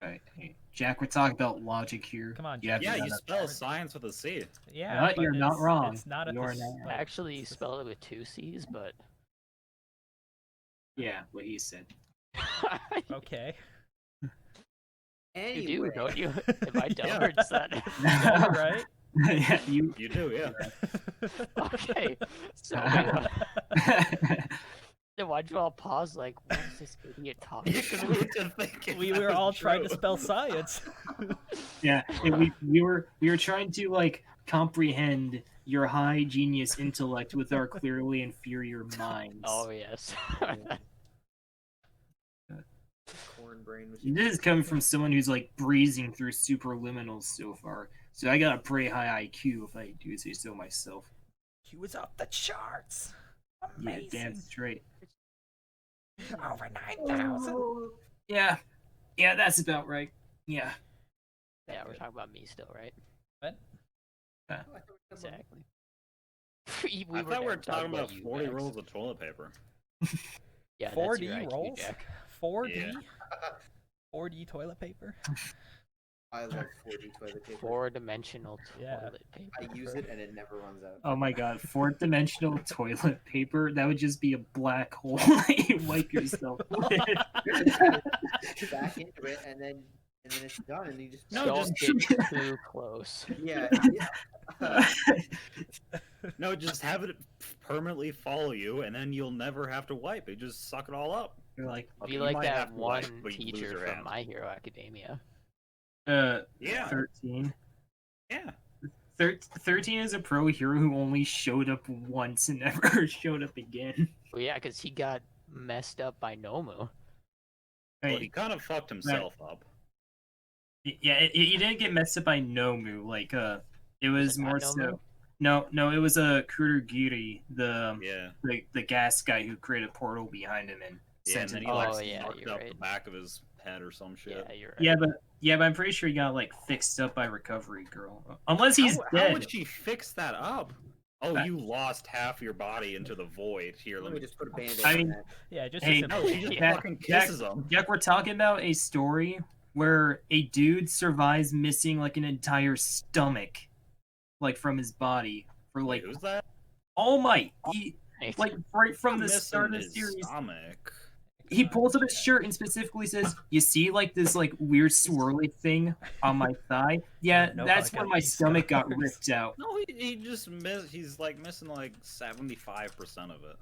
A: Right. Hey, Jack, we're talking about logic here.
B: Come on,
A: You have
B: Jack.
A: to
D: Yeah,
A: know
D: you
A: that.
D: spell science with a C.
B: Yeah,
A: What?
B: but
A: You're not
B: it's-
A: wrong.
B: It's not at
A: You're
B: the
A: not
B: like,
E: Actually, you
B: it's-
E: spell it with 2 C's, but.
A: Yeah, what he said.
B: Okay.
E: You
C: Anyway,
E: do, don't you? Am I dumb
D: Yeah.
E: or is that?
B: Yeah, you're right.
A: Yeah, you.
D: You do, yeah.
E: Okay. So, then why'd you all pause like, what is this idiot talking
D: Because
E: about?
D: we were thinking
B: We
D: that
B: were
D: was
B: all trying to
D: true.
B: spell science.
A: Yeah, we were trying to like comprehend your high genius intellect with our clearly inferior minds.
E: Oh, yes.
C: corn brain was.
A: This is coming from someone who's like breezing through superliminals so far. So I got a pretty high IQ if I do say so myself.
B: He was off the charts.
A: Yeah,
B: Amazing.
A: damn straight.
B: Over 9,000.
A: Yeah, yeah, that's about right. Yeah.
E: Yeah, we're talking about me still, right?
B: What?
E: Exactly.
D: I thought we were
E: never
D: talking about
E: you,
D: 40
E: Max.
D: rolls of toilet paper.
E: Yeah, that's
B: 4D
E: your IQ,
B: rolls?
E: Jack.
B: 4D?
D: Yeah.
B: 4D toilet paper?
C: I love 4D toilet paper.
E: 4-dimensional
B: Yeah.
E: toilet paper.
C: I use it and it never runs out.
A: Oh my god, 4-dimensional toilet paper? That would just be a black hole that you wipe yourself with.
C: Back into it and then it's done and you just
D: No,
E: Don't
D: just-
E: get too close.
C: yeah.
D: No, just have it permanently follow you, and then you'll never have to wipe it. Just suck it all up.
A: You're like,
E: Be
D: You
E: like
D: might have
E: that
D: to wipe,
E: one
D: but you lose
E: teacher
D: your
E: from
D: hand.
E: My Hero Academia.
D: Yeah.
A: 13.
D: Yeah.
A: 13 is a pro hero who only showed up once and never showed up again.
E: Well, yeah, because he got messed up by Nomu.
D: Well, he
A: Hey,
D: kind of fucked himself up.
A: yeah, he didn't get messed up by Nomu. Like, it was
E: it not
A: more
E: Nomu?
A: so. No, it was a Kurogiri,
D: Yeah.
A: the gas guy who created a portal behind him, and
D: Yeah, and then he
A: sentence.
D: like
E: Oh, yeah,
D: marked
E: you're
D: up
E: right.
D: the back of his head or some shit.
E: Yeah, you're right.
A: Yeah, but I'm pretty sure he got like fixed up by Recovery Girl. Unless he's
D: How
A: dead.
D: would she fix that up? Oh,
A: That-
D: you lost half your body into the void. Here,
C: Let me just put a band-aid
A: I
C: on
A: mean-
C: that.
B: Yeah, just
A: Hey,
B: a simple.
D: No, she just
E: Yeah.
D: fucking kisses him.
A: Jack, we're talking about a story where a dude survives missing like an entire stomach, like from his body for like
D: Wait, who's that?
A: All Might. He
E: Right.
A: like right from the
D: Missing
A: start of the
D: his
A: series.
D: stomach.
A: He pulls up his shirt and specifically says, "You see, like this, like weird swirly thing on my thigh. Yeah,
B: know
A: that's
B: how I
A: where
B: got
A: my
B: these
A: stomach got
B: scars."
A: ripped out."
D: No, he just he's like missing like 75% of it.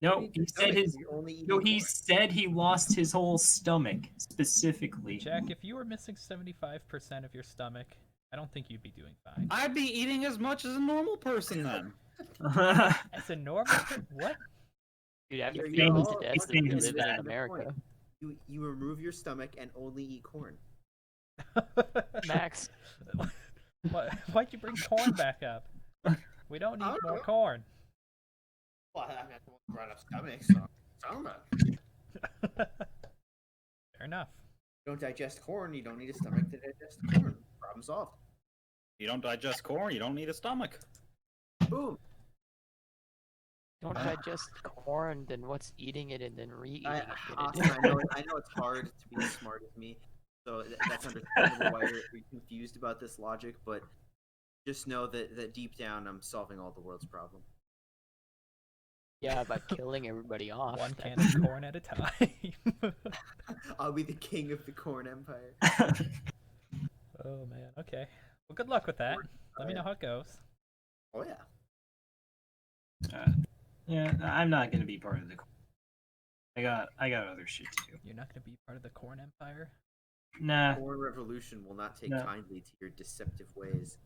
A: No,
C: You
A: he
C: need
A: said
C: stomach
A: his.
C: if you're only eating
A: No, he
C: corn.
A: said he lost his whole stomach specifically.
B: Jack, if you were missing 75% of your stomach, I don't think you'd be doing fine.
D: I'd be eating as much as a normal person then.
B: As a normal what?
E: You'd have to
C: You're
E: feel
C: all-
E: to death
A: it's
E: to be
A: dangerous.
E: living
C: That's
E: in
C: the
E: America.
C: point. You remove your stomach and only eat corn.
E: Max,
B: Why'd you bring corn back up? We don't
C: I
B: need
C: don't
B: more
C: know.
B: corn.
C: Well, I'm not the one who brought up stomach, so stomach.
B: Fair enough.
C: You don't digest corn, you don't need a stomach to digest corn. Problem solved.
D: You don't digest corn, you don't need a stomach.
C: Boom.
E: don't digest corn, then what's eating it and then re-eating it gonna do?
C: Austin, I know it's hard to be as smart as me, so that's understandable why you're confused about this logic, but just know that deep down I'm solving all the world's problems.
E: Yeah, by killing everybody off.
B: One
E: That-
B: can of corn at a time.
C: I'll be the king of the corn empire.
B: Oh man. Okay. Well, good luck with that. Let me know how it goes.
C: Oh yeah.
A: Yeah, I'm not gonna be part of the. I got other shit to do.
B: You're not gonna be part of the corn empire.
A: Nah,
C: Corn revolution will not take
A: No.
C: kindly to your deceptive ways.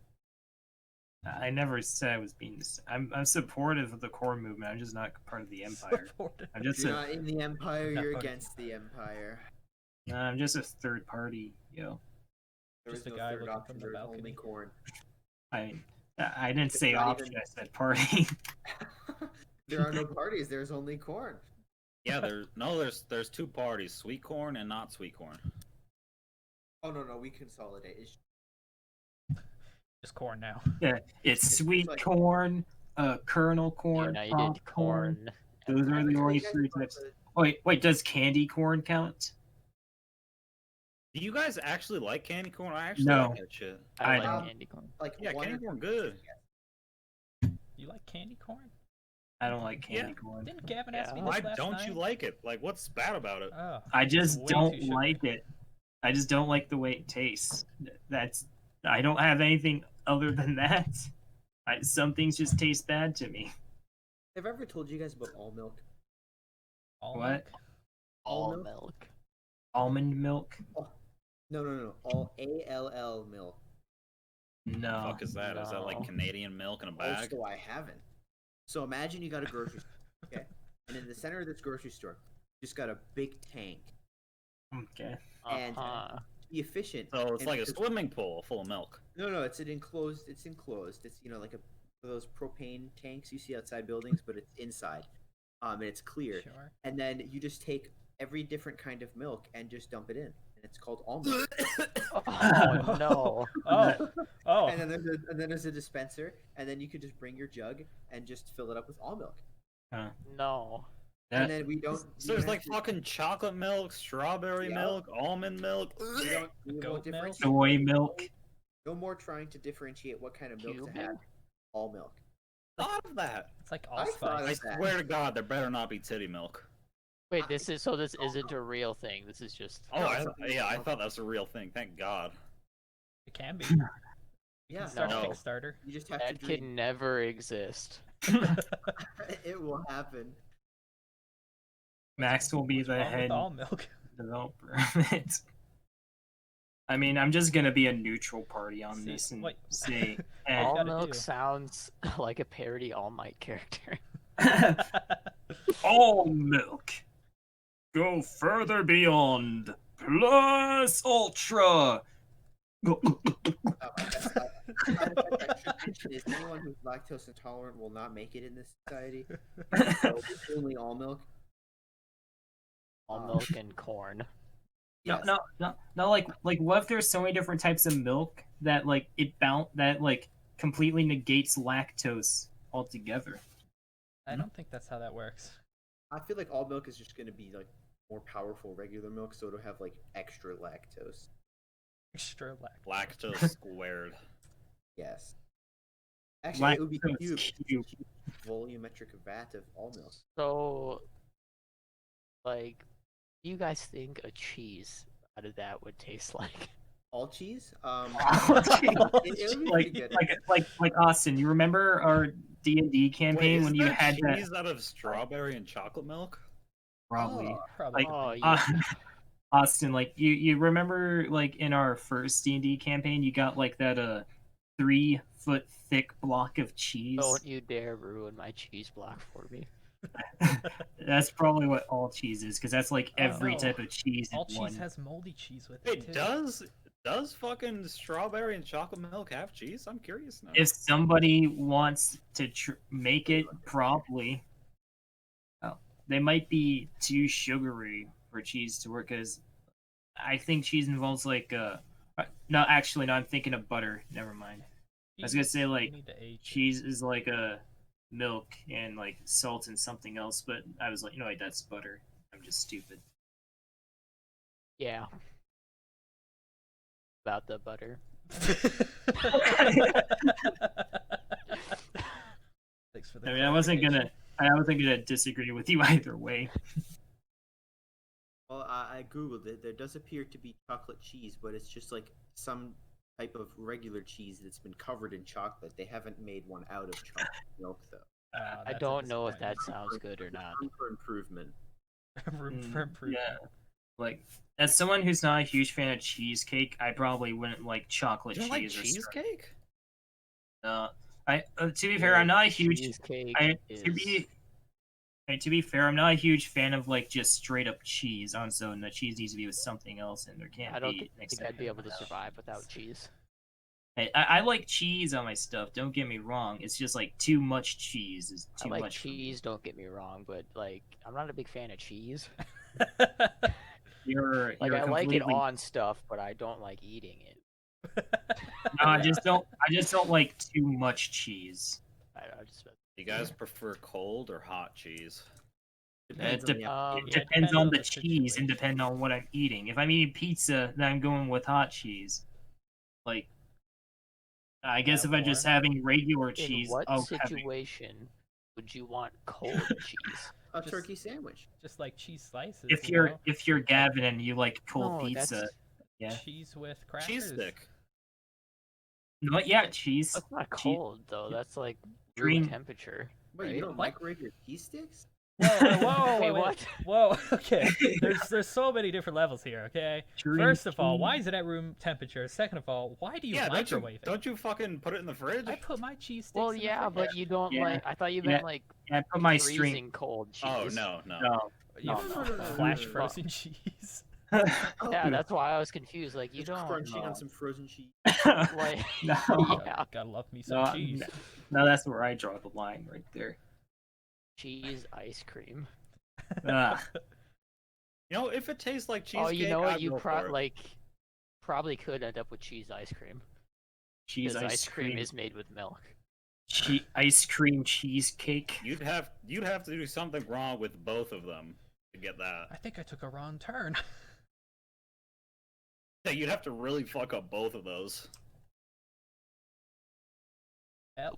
A: I never said I was being. I'm supportive of the core movement. I'm just not part of the empire.
B: Supported.
A: I'm
C: If
A: just
C: you're
A: a.
C: not in the empire,
B: Not
C: you're
B: part of-
C: against the empire.
A: Nah, I'm just a third party. Yo,
C: There
B: Just
C: is
B: a
C: no
B: guy
C: third
B: looking
C: option.
B: from the
C: There's
B: balcony.
C: only corn.
A: I didn't
C: It's
A: say
C: not
A: option.
C: even-
A: I said party.
C: There are no parties. There's only corn.
D: Yeah, there's two parties, sweet corn and not sweet corn.
C: Oh no, we consolidate. It's
B: Just corn now.
A: Yeah, it's sweet
C: like-
A: corn, kernel
E: Yeah,
A: corn,
E: now you
A: popcorn.
E: did corn.
A: Those are the
C: You
A: only
C: guys
A: three
C: want
A: types.
C: the-
A: Wait, does candy corn count?
D: Do you guys actually like candy corn? I actually
A: No.
D: like that shit.
E: I
A: I
E: like
C: don't.
E: candy corn.
C: Like
D: Yeah,
C: one
D: candy
C: or
D: corn
C: two
D: good.
C: yes.
B: You like candy corn?
A: I don't like candy
D: Yeah.
A: corn.
B: Didn't Gavin ask me
E: Yeah.
B: this
D: Why
B: last
D: don't
B: night?
D: you like it? Like, what's bad about it?
B: Oh,
A: I
B: it's
A: just
B: way
A: don't
B: too sugary.
A: like it. I just don't like the way it tastes. That's. I don't have anything other than that. Some things just taste bad to me.
C: Have I ever told you guys about all milk?
B: All
A: What?
B: milk?
E: All
C: milk?
E: milk.
A: Almond milk?
C: No. All ALL milk.
D: What the
A: No.
D: fuck is that? Is that like
E: No.
D: Canadian milk in a bag?
C: Also, I haven't. So imagine you got a grocery store, okay? And in the center of this grocery store, you just got a big tank.
A: Okay.
C: And-
E: Uh-huh.
C: To be efficient.
D: So it's
C: and
D: like a
C: because-
D: swimming pool full of milk.
C: No, it's an enclosed. It's enclosed. It's like those propane tanks you see outside buildings, but it's inside. And it's clear.
B: Sure.
C: And then you just take every different kind of milk and just dump it in, and it's called all milk.
E: Oh no.
B: Oh.
C: And then there's a dispenser, and then you can just bring your jug and just fill it up with all milk.
E: No.
A: That-
C: And then we don't.
D: So there's like fucking chocolate milk, strawberry
C: Yeah.
D: milk, almond milk.
C: We
B: Goat
C: won't
B: milk?
C: differentiate.
A: soy milk.
C: No more trying to differentiate what kind of milk to
E: Cuban?
C: have. All milk.
D: Thought of that.
B: It's like
C: I thought
B: allspice.
D: I swear to God, there better not be titty milk.
E: Wait, this isn't a real thing. This is just.
D: Oh,
C: No,
D: I
C: it's-
D: thought that was a real thing. Thank God.
B: It can be.
C: Yeah.
B: Start
D: No.
B: a Kickstarter.
C: You just have
E: That
C: to
E: could
C: dream.
E: never exist.
C: It will happen.
A: Max will be
B: What's
A: the
B: wrong with
A: head
B: all milk.
A: developer of it. I mean, I'm just gonna be a neutral party on
B: See,
A: this and
B: wait.
A: say,
E: All
B: gotta
E: milk
B: do.
E: sounds like a parody All Might character.
A: all milk. Go further beyond. Plus ultra.
C: Is anyone who's lactose intolerant will not make it in this society? So it's only all milk.
E: All milk and corn.
C: Yes.
A: No. Like, what if there's so many different types of milk that like that completely negates lactose altogether?
B: I don't think that's how that works.
C: I feel like all milk is just going to be like more powerful regular milk, so it'll have like extra lactose.
B: Extra lack.
D: Lactose squared.
C: Yes. Actually, it would be
A: Lactose
C: cube. Volumetric vat of all milk.
E: So, like, do you guys think a cheese out of that would taste like?
C: All cheese?
A: Like,
C: it would be pretty good.
A: like Austin, you remember our D&D campaign
D: Wait,
A: when
D: isn't
A: you
D: there
A: had that?
D: cheese out of strawberry and chocolate milk?
A: Probably.
B: Probably.
A: Like,
E: Oh yeah.
A: Austin, like you remember like in our first D&D campaign, you got like that 3-foot thick block of cheese.
E: Don't you dare ruin my cheese block for me.
A: That's probably what all cheese is, because that's like every
B: no.
A: type of cheese in
B: All cheese
A: one.
B: has moldy cheese with
D: Wait,
B: it too.
D: does fucking strawberry and chocolate milk have cheese? I'm curious now.
A: If somebody wants to make it, probably. Oh, they might be too sugary for cheese to work, because I think cheese involves like no, actually no, I'm thinking of butter. Never mind. I was gonna say like
B: You need to age it.
A: cheese is like a milk and like salt and something else, but I was like, wait, that's butter. I'm just stupid.
E: Yeah. About the butter.
B: Thanks for the
A: I mean, I wasn't gonna disagree with you either way.
C: Well, I googled it. There does appear to be chocolate cheese, but it's just like some type of regular cheese that's been covered in chocolate. They haven't made one out of chocolate milk, though.
E: I don't know if that sounds good or not.
C: Room for improvement.
B: Room for improvement.
A: Yeah, like as someone who's not a huge fan of cheesecake, I probably wouldn't like chocolate
D: You don't like
A: cheese or
D: cheesecake?
A: to be fair, I'm not a huge.
E: Cheesecake
A: To be fair, I'm not a huge fan of like just straight up cheese on its own. The cheese needs to be with something else, and there can't
E: I don't
A: be.
E: think I'd be able to survive without cheese.
A: I like cheese on my stuff. Don't get me wrong. It's just like too much cheese is too
E: I like
A: much. for me.
E: cheese, don't get me wrong, but like I'm not a big fan of cheese.
A: You're
E: I like it
A: completely-
E: on stuff, but I don't like eating it.
A: No, I just don't like too much cheese.
E: I just
D: You guys prefer cold or hot cheese?
C: Depends
A: It
C: on the
E: Um,
A: It depends on the cheese and depending on what I'm eating. If I'm eating pizza, then I'm going with hot cheese. Like, I guess if I'm just having regular
E: in
A: cheese,
E: what
A: I'll have it.
E: situation would you want cold cheese?
C: a turkey sandwich.
B: Just like cheese slices.
A: If
B: you
A: you're
B: know?
A: if you're Gavin and you like cold
E: No,
A: pizza,
E: that's-
A: yeah.
B: Cheese with crackers.
D: Cheese stick.
A: No, yeah, cheese.
E: That's not
A: Cheese-
E: cold though. That's like
A: Green-
E: room temperature.
C: Wait,
E: right?
C: you don't
B: What?
C: microwave your cheese sticks?
B: Whoa,
E: Wait,
B: wait.
E: what?
B: Whoa, okay. There's so many different levels here, okay?
A: Green
B: First of all,
A: cheese.
B: why is it at room temperature? Second of all, why do you
D: Yeah,
B: microwave it?
D: don't you fucking put it in the fridge?
B: I put my cheese sticks
E: Well,
B: in the
E: yeah,
B: fridge.
E: but you don't
A: Yeah.
E: like. I thought you meant
A: Yeah.
E: like
A: Yeah, I put my
E: freezing
A: string.
E: cold cheese.
D: Oh no.
A: No.
B: You
A: No.
B: flash frozen cheese.
E: Yeah, that's why I was confused. Like you
C: It's
E: don't
C: crunching
A: No.
C: on some frozen cheese.
E: like.
A: No.
E: Yeah,
B: Gotta love me some
A: No,
B: cheese.
A: no, that's where I draw the line right there.
E: cheese ice cream.
A: Ah,
D: You know, if it tastes like cheesecake,
E: Oh, you know what?
D: I'd
E: You
D: go for it.
E: probably could end up with cheese ice cream.
A: cheese
E: Because
A: ice cream
E: is made with milk.
A: ice cream cheesecake.
D: You'd have to do something wrong with both of them to get that.
B: I think I took a wrong turn.
D: Yeah, you'd have to really fuck up both of those.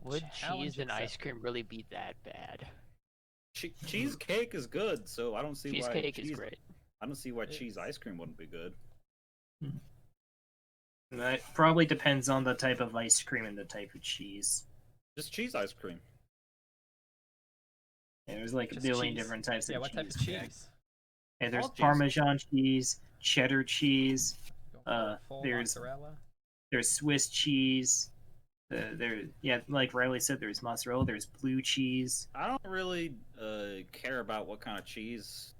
E: Would
B: Challenge
E: cheese and ice
B: accepted.
E: cream really be that bad?
D: Cheesecake is good, so I don't see why
E: Cheesecake
D: cheese,
E: is great.
D: I don't see why cheese
B: It's-
D: ice cream wouldn't be good.
A: That probably depends on the type of ice cream and the type of cheese.
D: Just cheese ice cream.
A: Yeah, there's like a
B: Just
A: billion
B: cheese.
A: different types
B: Yeah,
A: of
B: what type of
A: cheese.
B: cheese?
A: Yeah, there's
D: All cheese.
A: Parmesan cheese, cheddar cheese,
B: Go for full
A: there's-
B: mozzarella.
A: there's Swiss cheese. Like Riley said, there's mozzarella, there's blue cheese.
D: I don't really care about what kind of cheese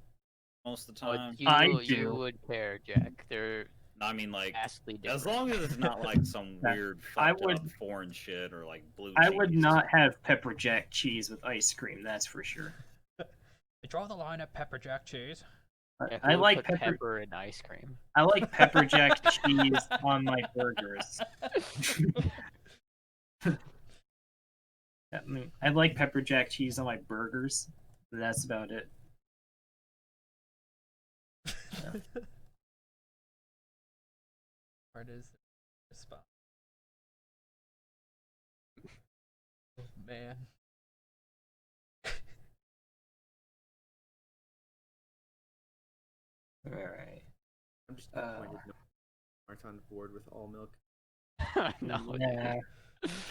D: most of the
E: Oh,
D: time.
A: I
E: you
A: do.
E: would care, Jack. They're
D: No, I mean, like,
E: vastly different.
D: as long as it's not like some
A: Yeah,
D: weird
A: I
D: fucked
A: would-
D: up foreign shit or like blue
A: I
D: cheese.
A: would not have pepper jack cheese with ice cream, that's for sure.
B: I draw the line at pepper jack cheese.
E: Yeah,
A: I
E: who would
A: like
E: put pepper in ice cream.
A: I like pepper jack cheese on my burgers. I like pepper jack cheese on my burgers. But that's about it.
B: Part is the spot. Oh, man.
A: All right.
C: I'm just disappointed no aren't on board with all milk.
E: No,
A: Yeah.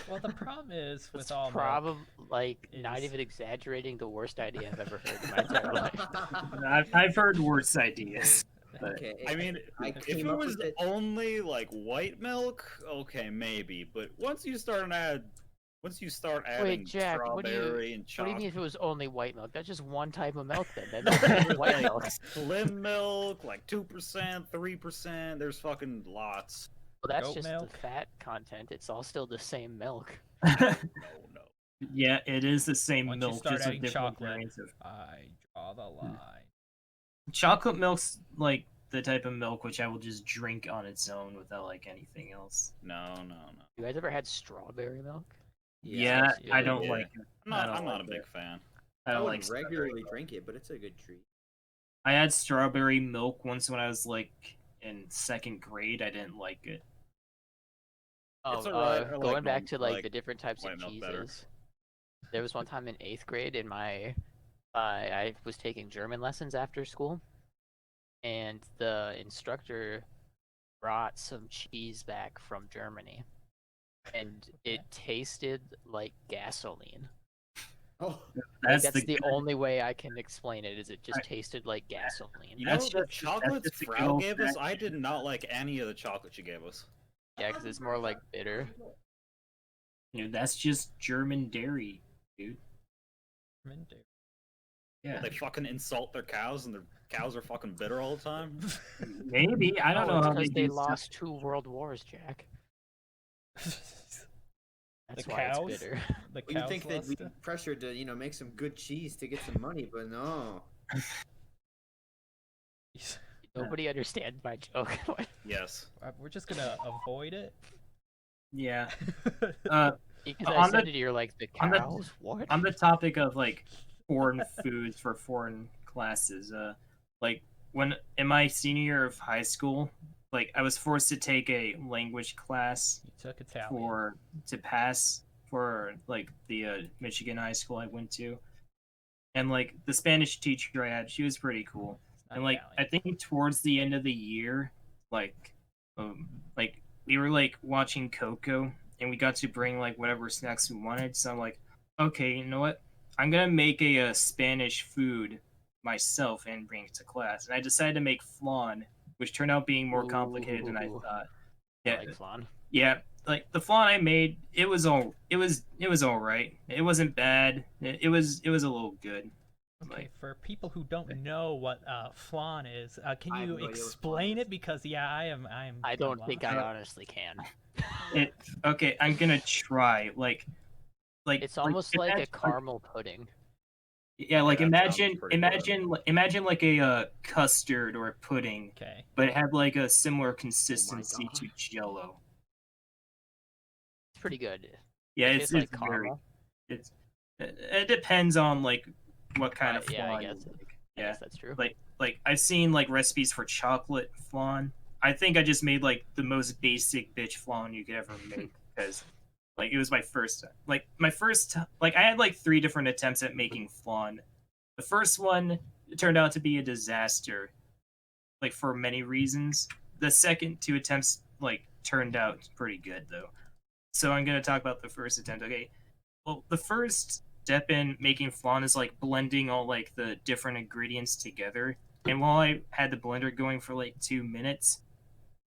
B: Well, the problem is with
E: it's
B: all milk.
E: probably like not
B: is-
E: even exaggerating the worst idea I've ever heard in my entire life.
A: I've heard worse ideas. But
C: Okay.
D: I mean,
C: I
D: if
C: came
D: it
C: up
D: was
C: with it.
D: only like white milk, okay, maybe. But once you start adding
E: Wait, Jack, what do you
D: strawberry and
E: what do you
D: chocolate,
E: mean if it was only white milk? That's just one type of milk then. That's white
D: like
E: milk.
D: slim milk, like 2%, 3%, there's fucking lots.
E: Well, that's
B: Goat
E: just
B: milk?
E: the fat content. It's all still the same milk.
D: No.
A: yeah, it is the same
B: Once you
A: milk,
B: start
A: just with
B: adding
A: different
B: chocolate,
A: variants of
B: I draw the line.
A: chocolate milk's like the type of milk which I will just drink on its own without like anything else.
D: No.
E: You guys ever had strawberry milk?
A: Yeah,
B: yeah,
A: I don't
D: yeah.
A: like it.
D: I'm not
A: like
D: a big
A: it.
D: fan.
A: I
C: I
A: don't
C: wouldn't
A: like
C: regularly
A: strawberry.
C: drink it, but it's a good treat.
A: I had strawberry milk once when I was like in second grade. I didn't like it.
E: Oh,
D: It's alright, I like
E: going back
D: milk-
E: to like
D: like
E: the different types of
D: white milk better.
E: cheeses. There was one time in 8th grade in my, I was taking German lessons after school, and the instructor brought some cheese back from Germany, and it tasted like gasoline.
C: Oh,
E: Like,
A: That's
E: that's the
A: good-
E: only way I can explain it. Is it just tasted like gasoline?
D: You know
A: That's
D: the
A: just-
D: chocolates
A: that's just a good
D: Frau gave us?
A: old-fashioned-
D: I did not like any of the chocolate she gave us.
E: Yeah, because it's more like bitter.
A: That's just German dairy, dude. Yeah,
D: They fucking insult their cows and their cows are fucking bitter all the time.
A: maybe I don't
E: No,
A: know
E: it's
A: how
E: because
A: they
E: they
A: do stuff.
E: lost 2 world wars, Jack. That's
B: The
E: why
B: cows?
E: it's bitter.
B: The
C: well, you
B: cows
C: think they'd be
B: lost it?
C: pressured to make some good cheese to get some money, but no.
E: Nobody understands my joke.
D: Yes.
B: We're just gonna avoid it.
A: Yeah.
E: Because
A: On
E: I
A: the-
E: said to you, you're like, the
A: on the-
E: cows? What?
A: On the topic of like foreign foods for foreign classes, like when in my senior year of high school, like I was forced to take a language class
B: You took Italian.
A: to pass for like the Michigan high school I went to, and like the Spanish teacher I had, she was pretty cool.
B: It's not
A: And like I
B: Italian.
A: think towards the end of the year, like we were like watching Coco, and we got to bring like whatever snacks we wanted. So I'm like, okay, you know what? I'm gonna make a Spanish food myself and bring it to class. And I decided to make flan, which turned out being more complicated than I
E: Ooh.
A: thought.
E: I
A: Yeah,
E: like flan.
A: yeah. Like the flan I made, it was all right. It wasn't bad. It was a little good.
B: Okay,
A: Like,
B: for people who don't know what flan is, can
C: I have
B: you
C: no idea what flan
B: explain
C: is.
B: it? Because I am.
E: I don't think I
A: Uh,
E: honestly can.
A: okay, I'm gonna try. Like
E: It's almost like a
A: imagine,
E: caramel pudding.
A: yeah, like
D: Yeah, that sounds
A: imagine
D: pretty
A: imagine like a custard or a pudding,
B: Okay.
A: but it had like a similar consistency
C: God.
A: to Jello.
E: It's pretty good.
A: Yeah,
E: It
A: it's
E: tastes like
A: it's very
E: caramel.
A: it depends on like what kind of
E: Yeah, I
A: flan.
E: guess.
A: you like.
E: I
A: Yeah,
E: guess that's true.
A: like I've seen like recipes for chocolate flan. I think I just made like the most basic bitch flan you could ever make because like it was my first like I had like 3 different attempts at making flan. The first one turned out to be a disaster, like for many reasons. The second 2 attempts like turned out pretty good though. So I'm gonna talk about the first attempt. Okay, well the first step in making flan is like blending all like the different ingredients together. And while I had the blender going for like 2 minutes,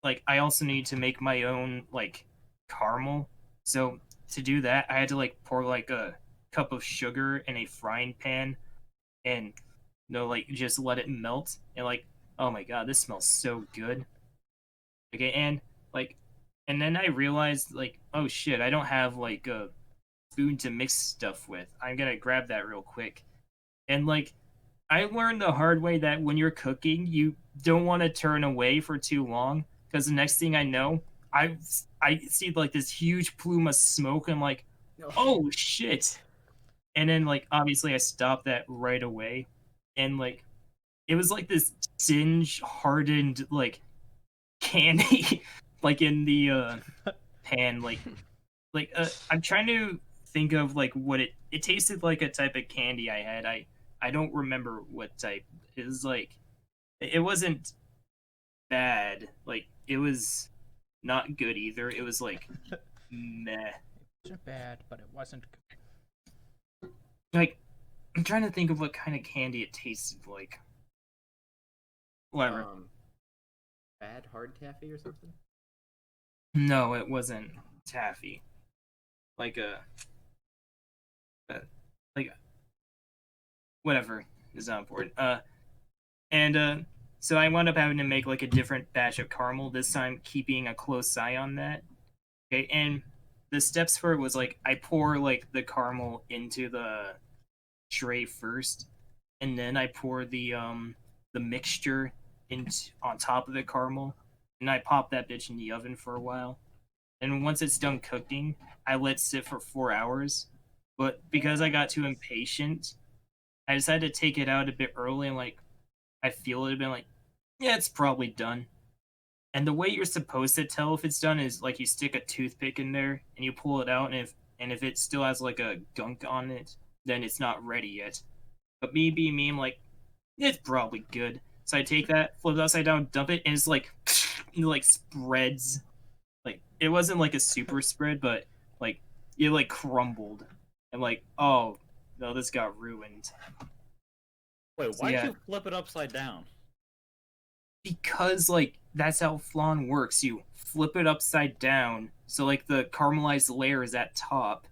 A: like I also need to make my own like caramel. So to do that, I had to like pour like a cup of sugar in a frying pan and like just let it melt. And like, oh my god, this smells so good. Okay, and then I realized like, oh shit, I don't have like a spoon to mix stuff with. I'm gonna grab that real quick. And like I learned the hard way that when you're cooking, you don't want to turn away for too long, because the next thing I know, I see like this huge plume of smoke. And I'm like, oh shit! And then like obviously I stopped that right away, and like it was like this singe hardened like candy like in the pan I'm trying to think of like what it tasted like. A type of candy I had. I don't remember what type. It was like it wasn't bad. Like it was not good either. It was like meh.
B: It wasn't bad, but it wasn't good.
A: Like I'm trying to think of what kind of candy it tasted like. Whatever.
C: Bad hard taffy or something?
A: No, it wasn't taffy. Like like whatever is not important. So I wound up having to make like a different batch of caramel this time, keeping a close eye on that. Okay, and the steps for it was like I pour like the caramel into the tray first, and then I pour the mixture on top of the caramel, and I pop that bitch in the oven for a while. And once it's done cooking, I let it sit for 4 hours. But because I got too impatient, I decided to take it out a bit early, and like I feel it had been like, yeah, it's probably done. And the way you're supposed to tell if it's done is like you stick a toothpick in there and you pull it out, and if it still has like a gunk on it, then it's not ready yet. But me being me, I'm like, it's probably good. So I take that, flip it upside down, dump it, and it's like it like spreads. Like it wasn't like a super spread, but like it like crumbled. I'm like, oh no, this got ruined.
D: Wait,
A: So,
D: why'd
A: yeah.
D: you flip it upside down?
A: Because like that's how flan works. You flip it upside down, so like the caramelized layer is at top,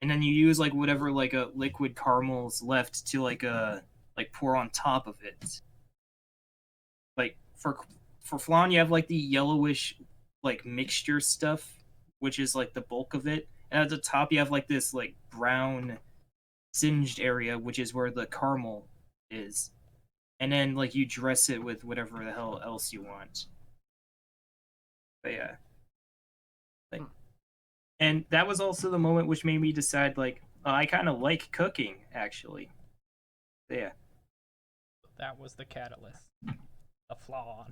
A: and then you use like whatever like a liquid caramel's left to like pour on top of it. Like for flan, you have like the yellowish like mixture stuff, which is like the bulk of it, and at the top you have like this like brown singed area, which is where the caramel is. And then like you dress it with whatever the hell else you want. But yeah. Like, and that was also the moment which made me decide like I kind of like cooking actually. But yeah.
B: That was the catalyst. The flaw.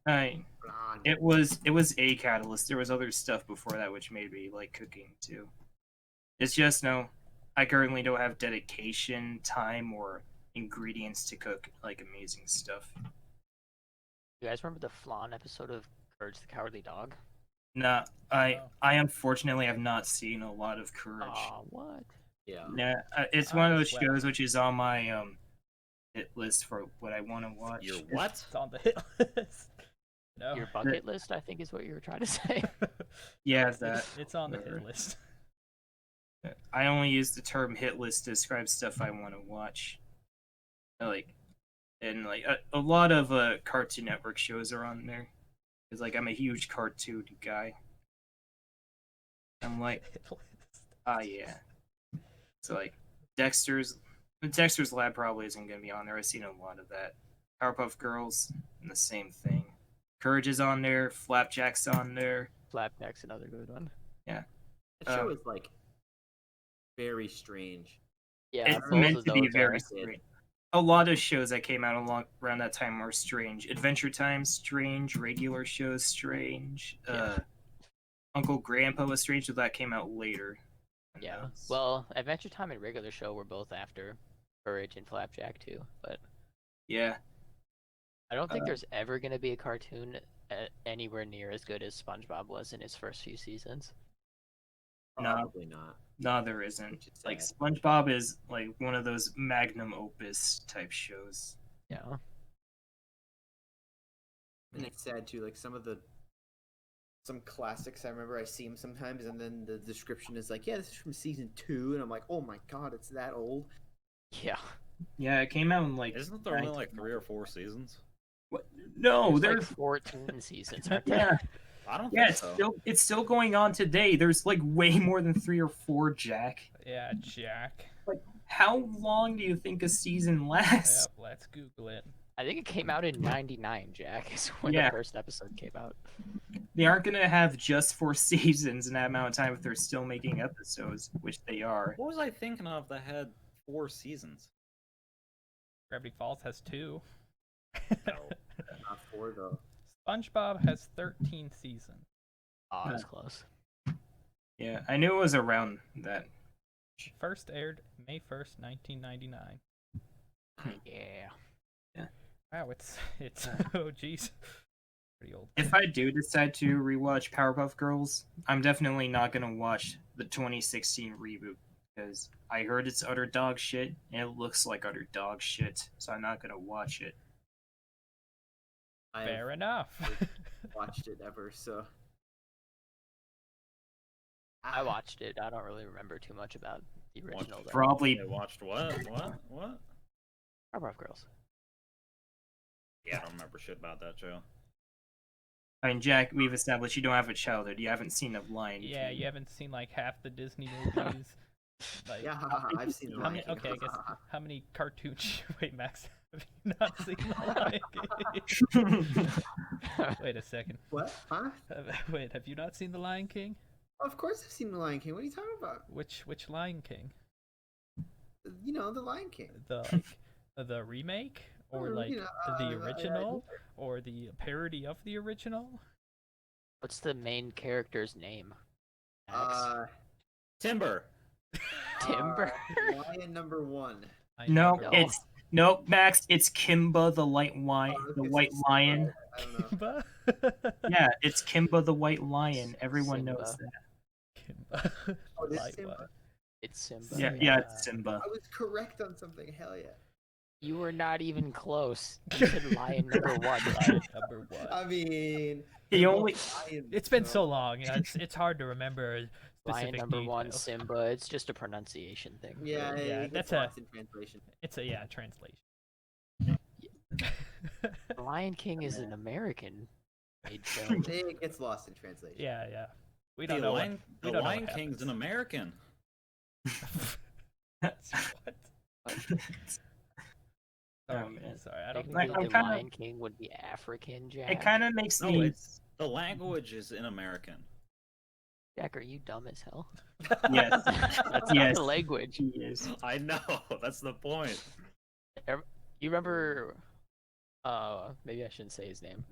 A: It was a catalyst. There was other stuff before that which made me like cooking too. It's just no, I currently don't have dedication, time, or ingredients to cook like amazing stuff.
E: You guys remember the flan episode of Courage the Cowardly Dog?
A: Nah, I unfortunately have not seen a lot of Courage.
E: Aw, what?
C: Yeah.
A: Yeah, it's one of those shows which is on my hit list for what I want to watch.
D: Your what?
B: It's on the hit list. No.
E: Your bucket list, I think, is what you were trying to say.
A: Yeah, that.
B: It's on the hit list.
A: I only use the term hit list to describe stuff I want to watch. Like, and like a lot of Cartoon Network shows are on there. Cause like I'm a huge cartoon guy. I'm like, yeah. So like Dexter's Lab probably isn't gonna be on there. I've seen a lot of that. Powerpuff Girls, and the same thing. Courage is on there. Flapjack's on there.
E: Flapjack's another good one.
A: Yeah.
C: That show is like very strange.
E: Yeah,
A: It's
E: both
A: meant
E: of
A: to be
E: those
A: very
E: are.
A: strange. A lot of shows that came out around that time were strange. Adventure Time, strange. Regular shows, strange. Uncle Grandpa was strange, so that came out later.
E: Yeah. Well, Adventure Time and Regular Show were both after Courage and Flapjack too, but
A: Yeah.
E: I don't think there's ever going to be a cartoon anywhere near as good as SpongeBob was in its first few seasons.
C: Probably not.
A: No, there isn't.
C: Which is
A: Like
C: sad.
A: SpongeBob is like one of those magnum opus type shows.
E: Yeah.
C: And it's sad too. Like some classics, I remember I see them sometimes, and then the description is like, "Yeah, this is from season 2," and I'm like, "Oh my god, it's that old."
E: Yeah.
A: Yeah, it came out in like.
D: Isn't there only like 3 or 4 seasons?
A: What? No,
E: There's
A: there's
E: like 14 seasons, aren't there?
A: yeah,
D: I don't
A: yeah.
D: think so.
A: It's still going on today. There's like way more than 3 or 4, Jack.
B: Yeah, Jack.
A: how long do you think a season lasts?
B: Yep, let's Google it.
E: I think it came out in '99. Jack is when
A: Yeah.
E: the first episode came out.
A: They aren't gonna have just 4 seasons in that amount of time if they're still making episodes, which they are.
D: What was I thinking of that had 4 seasons?
B: Gravity Falls has 2.
C: Not 4 though.
B: SpongeBob has 13 seasons.
E: Oh, that's close.
A: Yeah, I knew it was around that.
B: First aired May 1st, 1999.
E: Yeah.
B: Wow, it's oh jeez, pretty old.
A: If I do decide to rewatch Powerpuff Girls, I'm definitely not gonna watch the 2016 reboot because I heard it's utter dog shit and it looks like utter dog shit, so I'm not gonna watch it.
B: Fair enough.
C: Watched it ever, so
E: I watched it. I don't really remember too much about the original. though.
A: Probably
D: I watched what?
E: Powerpuff Girls.
D: Yeah, I don't remember shit about that show.
A: I mean, Jack, we've established you don't have a childhood. You haven't seen The Lion
B: Yeah,
A: King.
B: you haven't seen like half the Disney movies. Like,
C: yeah, I've seen the
B: how
C: Lion
B: many?
C: King.
B: Okay, I guess how many cartoons? Wait, Max, have you not seen The Lion King? Wait a second.
C: What? Huh?
B: Wait, have you not seen The Lion King?
C: Of course I've seen the Lion King. What are you talking about?
B: Which Lion King?
C: You know, the Lion King.
B: The remake, or
C: You
B: like
C: know,
B: the original, or the parody of the original?
E: What's the main character's name? Max?
D: Timber.
E: Timber.
C: Lion number 1.
A: No,
E: No.
A: it's nope, Max. It's Kimba the White Lion.
C: I don't know.
B: Kimba?
A: Yeah, it's Kimba the White Lion. Everyone knows
E: Simba.
A: that.
B: Kimba.
C: Oh, it is
B: Like
C: Simba?
B: what?
E: It's Simba.
A: Yeah, it's Simba.
C: I was correct on something. Hell yeah.
E: You were not even close. You said lion number 1.
B: Lion number 1.
C: I mean,
A: The only
B: It's been so long. It's hard to remember
E: Lion
B: specific
E: number 1,
B: details.
E: Simba. It's just a pronunciation thing.
C: Yeah,
B: Yeah,
C: it
B: that's
C: gets lost in translation.
B: It's a translation.
E: Lion King is an American made film.
C: It gets lost in translation.
B: Yeah. We
D: The
B: don't know.
D: Lion,
B: we
D: the
B: don't know
D: Lion
B: what
D: King's an
B: happens.
D: American.
B: What?
A: Oh,
B: Sorry,
A: man.
B: sorry, I don't
E: Technically,
B: think
A: I'm
E: the
A: kinda-
E: Lion King would be African, Jack.
A: it kind of makes
D: No,
A: me.
D: it's the language is in American.
E: Jack, are you dumb as hell?
A: Yes.
E: That's not
A: Yes.
E: the language.
A: He is.
D: I know. That's the point.
E: You remember? Maybe I shouldn't say his name,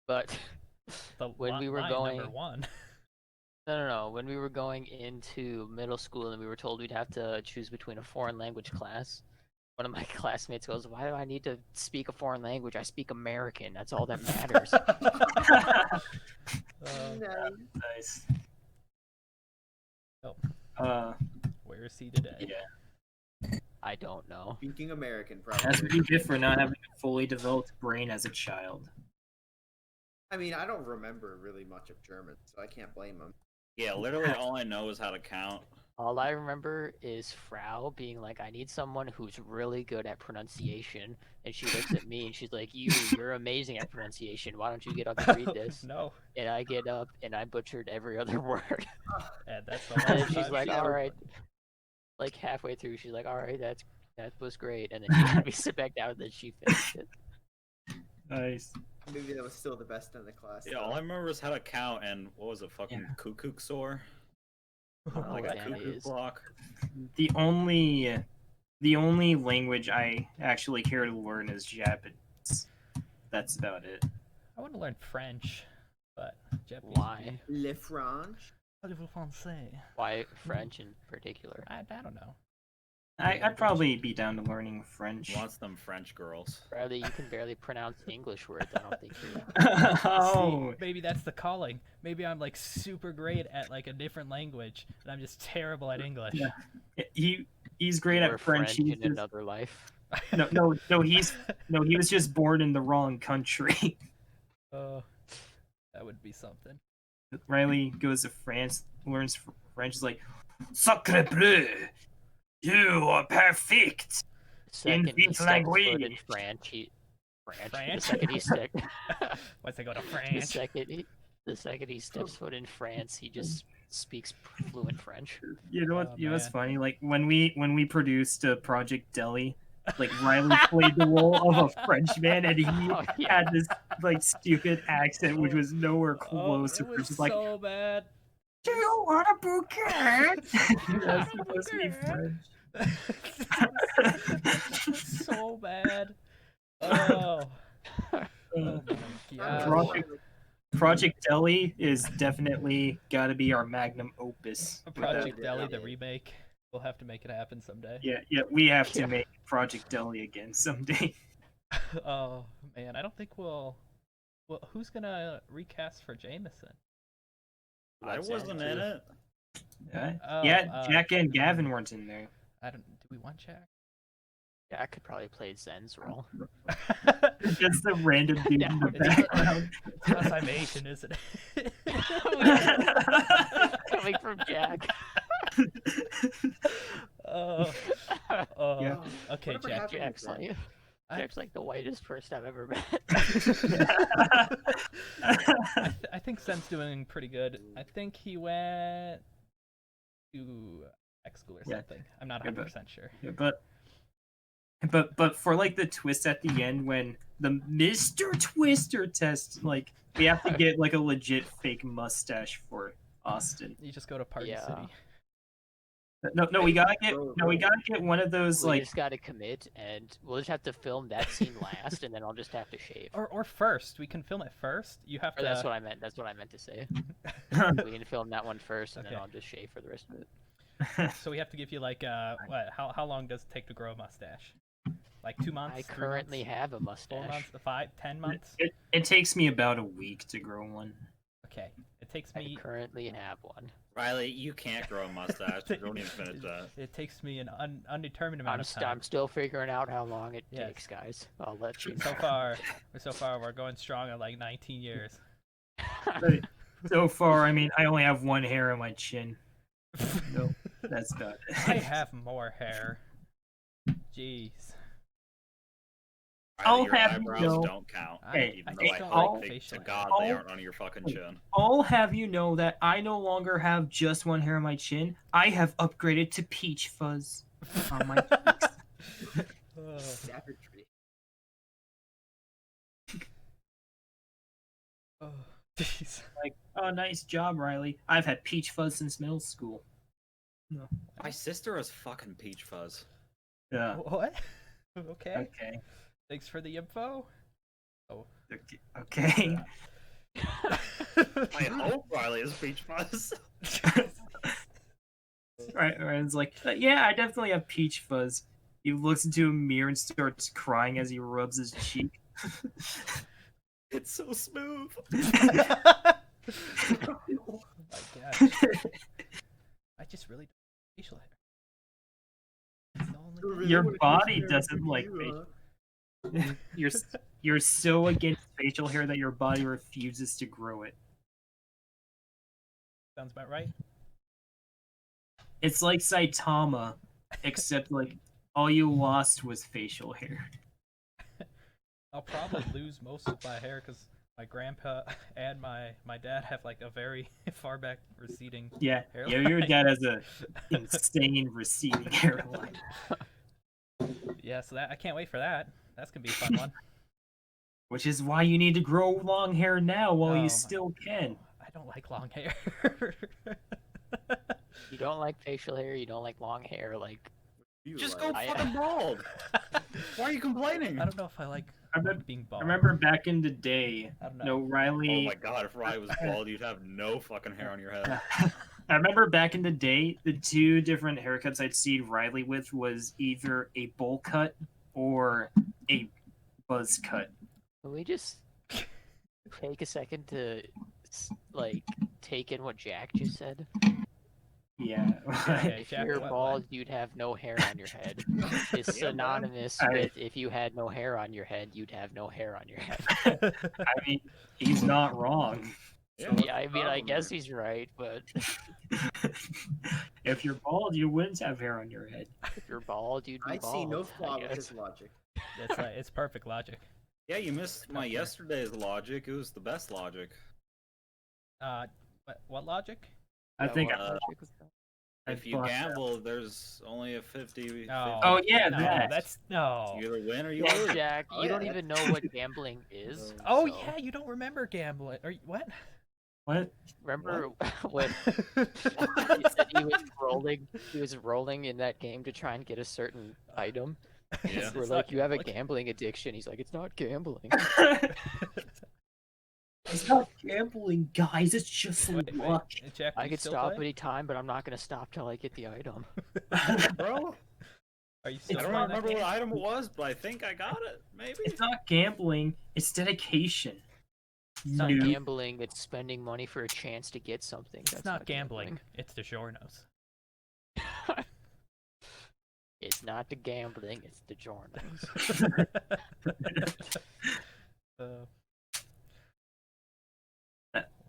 E: but when we were
B: line
E: going,
B: number 1.
E: no, when we were going into middle school and we were told we'd have to choose between a foreign language class, one of my classmates goes, "Why do I need to speak a foreign language? I speak American. That's all that matters."
C: Nice.
A: Nice.
B: Oh, where is he today?
A: Yeah.
E: I don't know.
C: Speaking American,
A: That's
C: probably.
A: what you get for not having a fully developed brain as a child.
C: I mean, I don't remember really much of German, so I can't blame him.
D: Yeah, literally all I know is how to count.
E: All I remember is Frau being like, "I need someone who's really good at pronunciation," and she looks at me and she's like, "You're amazing at pronunciation. Why don't you get up and read this?"
B: No,
E: And I get up and I butchered every other word.
B: and that's the
E: And then
B: last
E: she's
B: time
E: like,
B: she
C: "All
E: "All
B: ever-
E: right." Like halfway through, she's like, "All right, that was great," and then she had me sit back down, and then she finished it.
A: Nice.
C: Maybe that was still the best in the class.
D: Yeah,
C: though.
D: all I remember is how to count and what was it, fucking
A: Yeah.
D: cuckoo soar? Like
E: Oh,
D: a
E: yeah, it
D: cuckoo
E: is.
D: clock.
A: The only language I actually care to learn is Japanese. That's about it.
B: I want to learn French, but Japanese.
E: Why?
C: Le Franche.
B: Parlez-vous français?
E: Why French in particular?
B: I don't know.
A: I'd probably be down to learning French.
D: Wants them French girls.
E: Bradley, you can barely pronounce English words. I don't think you.
A: Oh,
B: See, maybe that's the calling. Maybe I'm like super great at like a different language, and I'm just terrible at English.
A: Yeah. he's great
E: You were
A: at French. He's
E: in
A: just-
E: another life.
A: no, he was just born in the wrong country.
B: Oh, that would be something.
A: Riley goes to France, learns French. Is like, "Sacre bleu, you are perfect."
E: The second he
A: this
E: steps foot in
A: language.
E: France, The
B: French?
E: second he steps,
B: Once I go to
E: the
B: France,
E: second he steps foot in France, he just speaks fluent French.
A: You know what?
B: Oh,
A: You know what's
B: man.
A: funny? Like when we produced Project Deli, like Riley played the role of a Frenchman, and he
E: Oh, yeah.
A: had this like stupid accent, which was nowhere
B: Oh,
A: close.
B: it was
A: Just like,
B: so bad.
A: do you want a bouquet?
B: You
A: That's
B: want a
A: supposed to be
B: bouquet?
A: French.
B: It was so bad. Oh.
A: Uh,
B: Oh my gosh.
A: Project Deli is definitely got to be our magnum opus.
B: Project
C: Yeah.
B: Deli, the remake. We'll have to make it happen someday.
A: Yeah, we have to
E: Yeah.
A: make Project Deli again someday.
B: Oh man, I don't think we'll. Well, who's gonna recast for Jameson?
D: I
E: That's
D: wasn't
E: it,
D: in
E: too.
D: it.
B: Oh,
A: Yeah, Jack and Gavin weren't in there.
B: I don't. Do we want Jack?
E: Yeah, I could probably play Zen's role.
A: Just the random dude in the
B: It's
A: background.
B: because I'm Asian, isn't it?
E: Coming from Jack.
B: Oh, oh.
A: Yeah.
B: Okay,
C: Whatever
B: Jack.
C: happened
E: Jack's
C: with that?
E: like, Jack's like the whitest person I've ever met.
B: I think Sen's doing pretty good. I think he went to X school or
A: Yeah.
B: something. I'm not
A: Yeah, but-
B: 100% sure.
A: Yeah, but for like the twist at the end when the Mr. Twister test, like we have to get like a legit fake mustache for Austin.
B: You just go to Party
E: Yeah.
B: City.
A: No, we gotta get one of those
E: We
A: like
E: just gotta commit, and we'll just have to film that scene last, and then I'll just have to shave.
B: Or first. We can film it first. You have
E: Or
B: to.
E: that's what I meant. That's what I meant to say. We can film that one first, and
B: Okay.
E: then I'll just shave for the rest of it.
B: So we have to give you like what? How long does it take to grow a mustache? Like 2 months?
E: I
B: 3
E: currently
B: months,
E: have a
B: 4
E: mustache.
B: months, 5, 10 months.
A: it takes me about a week to grow one.
B: Okay, it takes
E: I
B: me.
E: currently have one.
D: Riley, you can't grow a mustache. Don't even finish that.
B: It takes me an undetermined amount of time.
E: I'm still figuring out how long it
B: Yes.
E: takes, guys. I'll let you
B: So
E: know.
B: far, we're going strong at like 19 years.
A: So far, I mean, I only have one hair on my chin. No, that's about it.
B: I have more hair. Jeez.
D: Riley,
A: I'll
D: your
A: have you
D: eyebrows
A: know-
D: don't count.
A: Hey,
D: even
B: I
D: though
B: just don't
A: I'll-
B: like
D: think
B: facial
D: to
B: hair.
D: God they
A: I'll-
D: aren't on your fucking chin.
A: I'll have you know that I no longer have just one hair on my chin. I have upgraded to peach fuzz on my cheeks.
B: Oh.
C: Savagery.
B: Oh, jeez.
A: Like, oh, nice job, Riley. I've had peach fuzz since middle school.
D: My sister has fucking peach fuzz.
A: Yeah.
B: What? Okay.
A: Okay.
B: Thanks for the info.
A: Okay.
D: I hope Riley has peach fuzz.
A: Right. It's like, yeah, I definitely have peach fuzz. He looks into a mirror and starts crying as he rubs his cheek.
D: It's so smooth.
B: Oh my gosh. I just really don't like facial hair. It's the only thing.
A: Your body doesn't like facial. You're so against facial hair that your body refuses to grow it.
B: Sounds about right.
A: It's like Saitama, except like all you lost was facial hair.
B: I'll probably lose most of my hair because my grandpa and my dad have like a very far back receding.
A: Yeah,
B: Hairline.
A: your dad has a insane receding hairline.
B: Yeah, so that I can't wait for that. That's gonna be a fun one.
A: Which is why you need to grow long hair now while
B: Oh my-
A: you still can.
B: I don't like long hair.
E: You don't like facial hair, you don't like long hair, like
D: Just go
E: I-
D: fucking bald. Why are you complaining?
B: I don't know if I like
A: I remember-
B: being
A: I
B: bald.
A: remember back in the day,
B: I don't know.
A: no, Riley.
D: Oh my god, if Riley was bald, you'd have no fucking hair on your head.
A: I remember back in the day, the two different haircuts I'd see Riley with was either a bowl cut or a buzz cut.
E: can we just take a second to like take in what Jack just said?
A: Yeah.
B: Okay,
E: If
B: Jack,
E: you're
B: what-
E: bald, you'd have no hair on your head. It's
D: Yeah, man.
E: synonymous
A: I-
E: with if you had no hair on your head, you'd have no hair on your head.
A: I mean, he's not wrong.
D: Yeah,
E: Yeah, I mean, I guess he's right, but
A: If you're bald, you wouldn't have hair on your head.
E: if you're bald, you'd be
C: I
E: bald.
C: see no
E: I
C: flaw with
E: guess.
C: his logic.
B: It's perfect logic.
D: Yeah, you missed my
B: Okay.
D: yesterday's logic. It was the best logic.
B: What logic?
A: I think
D: If you gamble, there's only a 50.
A: Oh, yeah,
B: no,
A: that.
B: that's no.
D: You either win or you
E: Yeah,
D: lose.
E: Jack,
C: Oh,
E: you
C: yeah,
E: don't even know what gambling is.
B: Oh
E: so-
B: yeah, you don't remember gambling or what?
A: What?
E: Remember when he said he was rolling? He was rolling in that game to try and get a certain item.
D: Yeah.
E: We're
B: It's
E: like,
B: not
E: you have a
B: gambling.
E: gambling addiction. He's like, it's not gambling.
A: It's not gambling, guys. It's just
B: Wait,
A: luck.
B: Jack,
E: I
B: you
E: could
B: still
E: stop
B: play?
E: any time, but I'm not gonna stop till I get the item.
D: Bro,
B: Are you
A: It's
B: still
D: I don't
B: playing that
D: remember
B: game?
D: what item it was, but I think I got it. Maybe.
A: It's not gambling. It's dedication.
E: It's not
A: Noob.
E: gambling. It's spending money for a chance to get something.
B: It's not gambling. It's DiGiorno's.
E: It's not the gambling. It's the journals.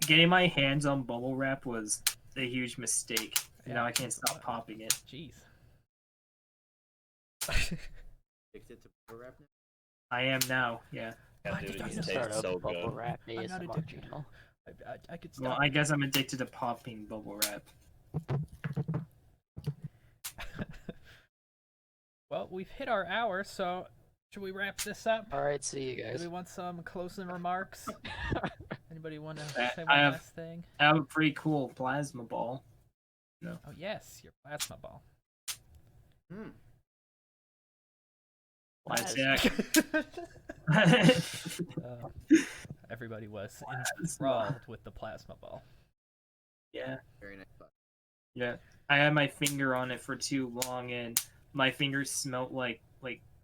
A: Getting my hands on bubble wrap was a huge mistake.
B: Yeah.
A: Now I can't stop popping it.
B: Jeez.
C: Addicted to bubble wrap now?
A: I am now, yeah.
D: Yeah,
B: Why
D: dude,
B: did
D: it
B: I
D: used to
E: Start
D: taste
E: a
D: so
E: bubble
D: good.
E: wrap
B: I'm not
E: ASMR
B: addicted.
E: channel.
B: I could
A: Well,
B: stop.
A: I guess I'm addicted to popping bubble wrap.
B: Well, we've hit our hour, so should we wrap this up?
E: All right, see you
B: Do
E: guys.
B: we want some closing remarks? Anybody want to
A: I-
B: say
A: I
B: one
A: have-
B: last thing?
A: I have a pretty cool plasma ball.
B: Oh yes, your plasma ball.
C: Hmm.
A: Why,
E: Plas-
A: Jack?
B: Everybody was
A: Plasma.
B: enthralled with the plasma ball.
A: Yeah,
C: Very nice. Bud.
A: yeah. I had my finger on it for too long, and my fingers smelt like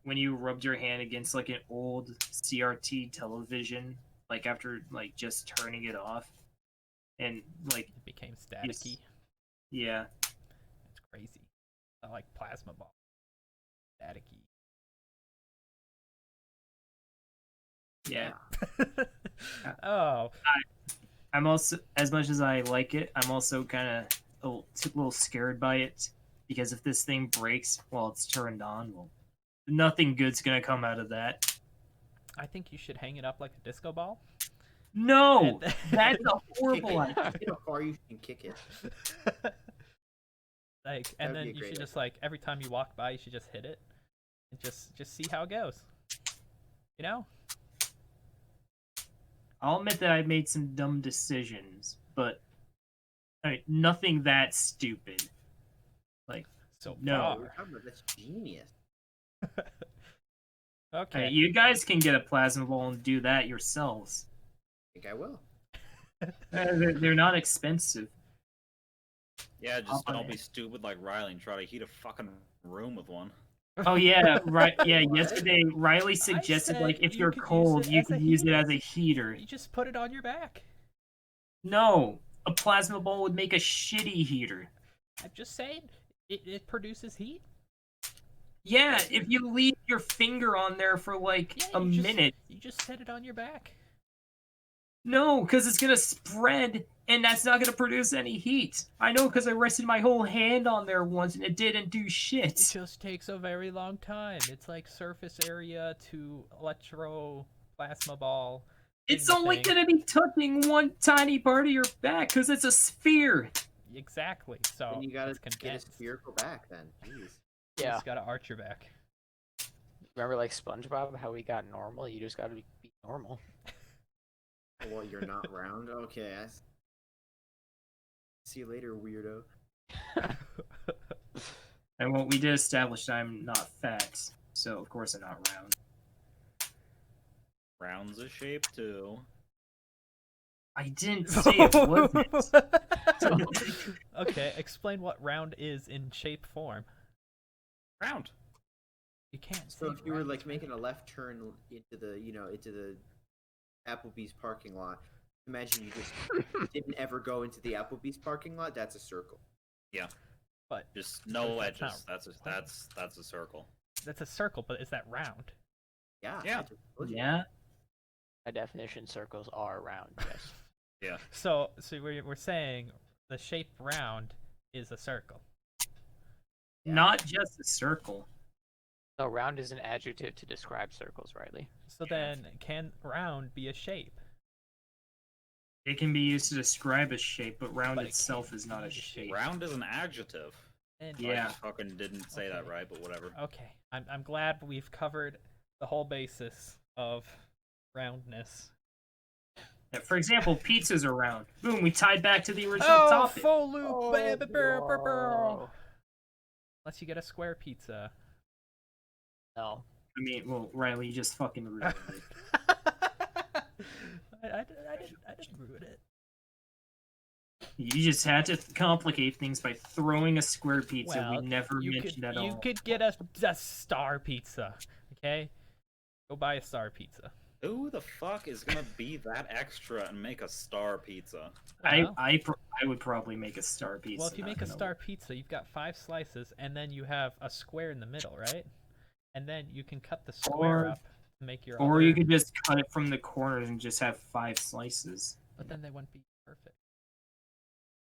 A: when you rubbed your hand against like an old CRT television, like after like just turning it off, and like
B: It became staticky.
A: yeah,
B: It's crazy. I like plasma ball. Staticky.
A: yeah.
B: Oh,
A: I'm also, as much as I like it, I'm also kind of a little scared by it, because if this thing breaks while it's turned on, well, nothing good's gonna come out of that.
B: I think you should hang it up like a disco ball.
A: No,
B: And-
A: that's a
C: Kick
A: horrible
C: it.
A: idea.
C: See how far you can kick it.
B: Like,
C: That'd
B: and
C: be
B: then
C: a
B: you
C: great
B: should just
C: idea.
B: like every time you walk by, you should just hit it, and just see how it goes. You know?
A: I'll admit that I made some dumb decisions, but I mean, nothing that stupid.
B: So
A: No.
C: Oh, we're
B: far.
C: talking about that's genius.
B: Okay.
A: Hey, you guys can get a plasma ball and do that yourselves.
C: I think I will.
A: They're not expensive.
D: Yeah, just
A: Hop on
D: don't
A: it.
D: be stupid like Riley and try to heat a fucking room with one.
A: Oh yeah, right. Yeah,
C: What?
A: yesterday Riley suggested
B: said
A: like if
B: you
A: you're
B: could use
A: cold,
B: it
A: you
B: as a
A: could use it
B: heater.
A: as a heater.
B: You just put it on your back.
A: No, a plasma ball would make a shitty heater.
B: I'm just saying, it produces heat.
A: Yeah, if you leave your finger on there for like
B: Yeah,
A: a
B: you just-
A: minute.
B: You just set it on your back.
A: No, because it's gonna spread, and that's not gonna produce any heat. I know, because I rested my whole hand on there once, and it didn't do
B: It
A: shit.
B: just takes a very long time. It's like surface area to electroplasma ball.
A: It's
B: thing to
A: only
B: thing.
A: gonna be touching one tiny part of your back, because it's a sphere.
B: Exactly. So
C: Then you gotta
B: it's
C: get a
B: condensed.
C: spherical back then. Jeez.
B: You
E: Yeah.
B: just gotta arch your back.
E: Remember like SpongeBob, how he got normal? You just gotta be normal.
C: Well, you're not round? Okay. See you later, weirdo.
A: And well, we did establish I'm not fat, so of course I'm not round.
D: Round's a shape too.
A: I didn't say it wasn't.
B: Okay, explain what round is in shape form.
D: Round.
B: You can't.
C: So
B: say
C: if you were
B: round,
C: like
B: right?
C: making a left turn into the, into the Applebee's parking lot, imagine you just didn't ever go into the Applebee's parking lot. That's a circle.
B: But
D: Just no
B: That's
D: edges.
B: not-
D: That's a circle.
B: that's a circle, but is that round?
C: Yeah.
D: Yeah.
C: I just told you.
A: Yeah.
E: By definition, circles are round. Yes.
D: Yeah.
B: So we're saying the shape round is a circle.
C: Yeah.
A: Not just a circle.
E: No, round is an adjective to describe circles, Riley.
B: So then, can round be a shape?
A: It can be used to describe a shape, but round
B: But it
A: itself
B: can't
A: is not
B: be
A: a
B: a
A: shape.
D: Round is an adjective.
B: And
A: Yeah.
D: I just fucking didn't say that
B: Okay.
D: right, but whatever.
B: Okay, I'm glad we've covered the whole basis of roundness.
A: Yeah, for example, pizzas are round. Boom, we tied back to the original
B: Oh,
A: topic.
B: full loop,
C: Oh,
B: baby,
E: Oh,
B: unless you get a square pizza.
E: no.
A: I mean, well, Riley, you just fucking ruined it.
B: I didn't ruin it.
A: You just had to complicate things by throwing a square pizza
B: Well,
A: we never
B: you
A: mentioned at
B: you
A: all.
B: could get a star pizza, okay? Go buy a star pizza.
D: Who the fuck is gonna be that extra and make a star pizza?
B: Well,
A: I would probably make a star pizza.
B: well, if you
A: not
B: make a
A: gonna
B: star
A: lie.
B: pizza, you've got 5 slices, and then you have a square in the middle, right? And then you can cut the square
A: Or-
B: up to make your
A: Or
B: other...
A: you could just cut it from the corners and just have 5 slices.
B: But then they wouldn't be perfect.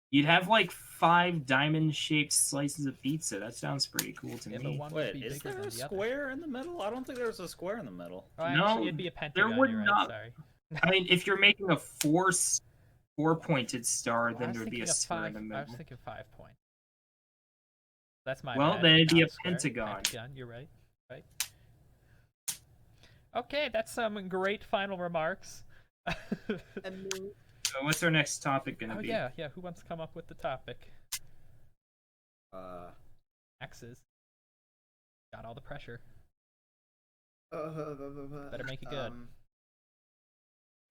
A: You'd have like 5 diamond-shaped slices of pizza. That sounds pretty cool to
B: Yeah, but
A: me.
B: one would
D: Wait,
B: be
D: is
B: bigger
D: there
B: than
D: a
B: the other.
D: square in the middle? I don't think there's a square in the middle.
B: Oh,
A: No,
B: actually, it'd be a pentagon.
A: would
B: You're right.
A: not-
B: Sorry.
A: I mean, if you're making a four-pointed star,
B: I
A: then
B: was
A: there'd be
B: thinking
A: a
B: of
A: square in the
B: 5. I
A: middle.
B: was thinking 5 point. That's my
A: Well,
B: bad.
A: then it'd be
B: Not
A: a
B: square.
A: pentagon.
B: Pentagon. You're right. Right. Okay, that's some great final remarks.
C: And then,
A: So what's our next topic gonna
B: Oh
A: be?
B: yeah. Who wants to come up with the topic?
C: uh,
B: Axes. Got all the pressure.
C: better
B: make it good.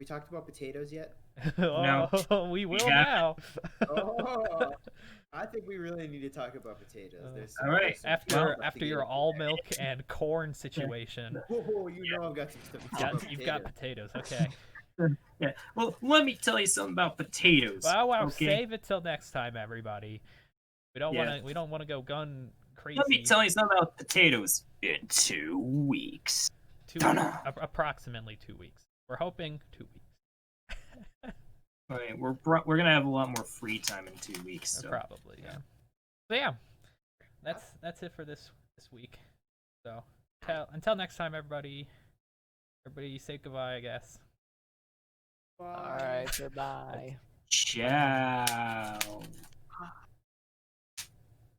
C: We talked about potatoes yet?
A: No.
B: Oh, we will
A: haven't.
B: now.
C: Oh, I think we really need to talk about potatoes. There's some,
A: All right.
C: there's some
B: After
C: stuff to
B: after
C: get
B: your
C: into
B: all
C: there.
B: milk and corn situation,
C: Oh, you know I've got some stuff to talk about
B: you've got
C: potatoes.
B: potatoes. Okay.
A: Yeah. Well, let me tell you something about potatoes.
B: Wow.
A: okay?
B: Save it till next time, everybody. We don't
A: Yeah.
B: want to. We don't want to go gun crazy.
A: Let me tell you something about potatoes in 2 weeks. Dunno.
B: Approximately 2 weeks. We're hoping 2 weeks.
A: Okay, we're gonna have a lot more free time in 2 weeks. So.
B: Probably, yeah. So yeah, that's it for this week. So until next time, everybody. Everybody say goodbye, I guess.
E: Alright, goodbye.
A: Ciao.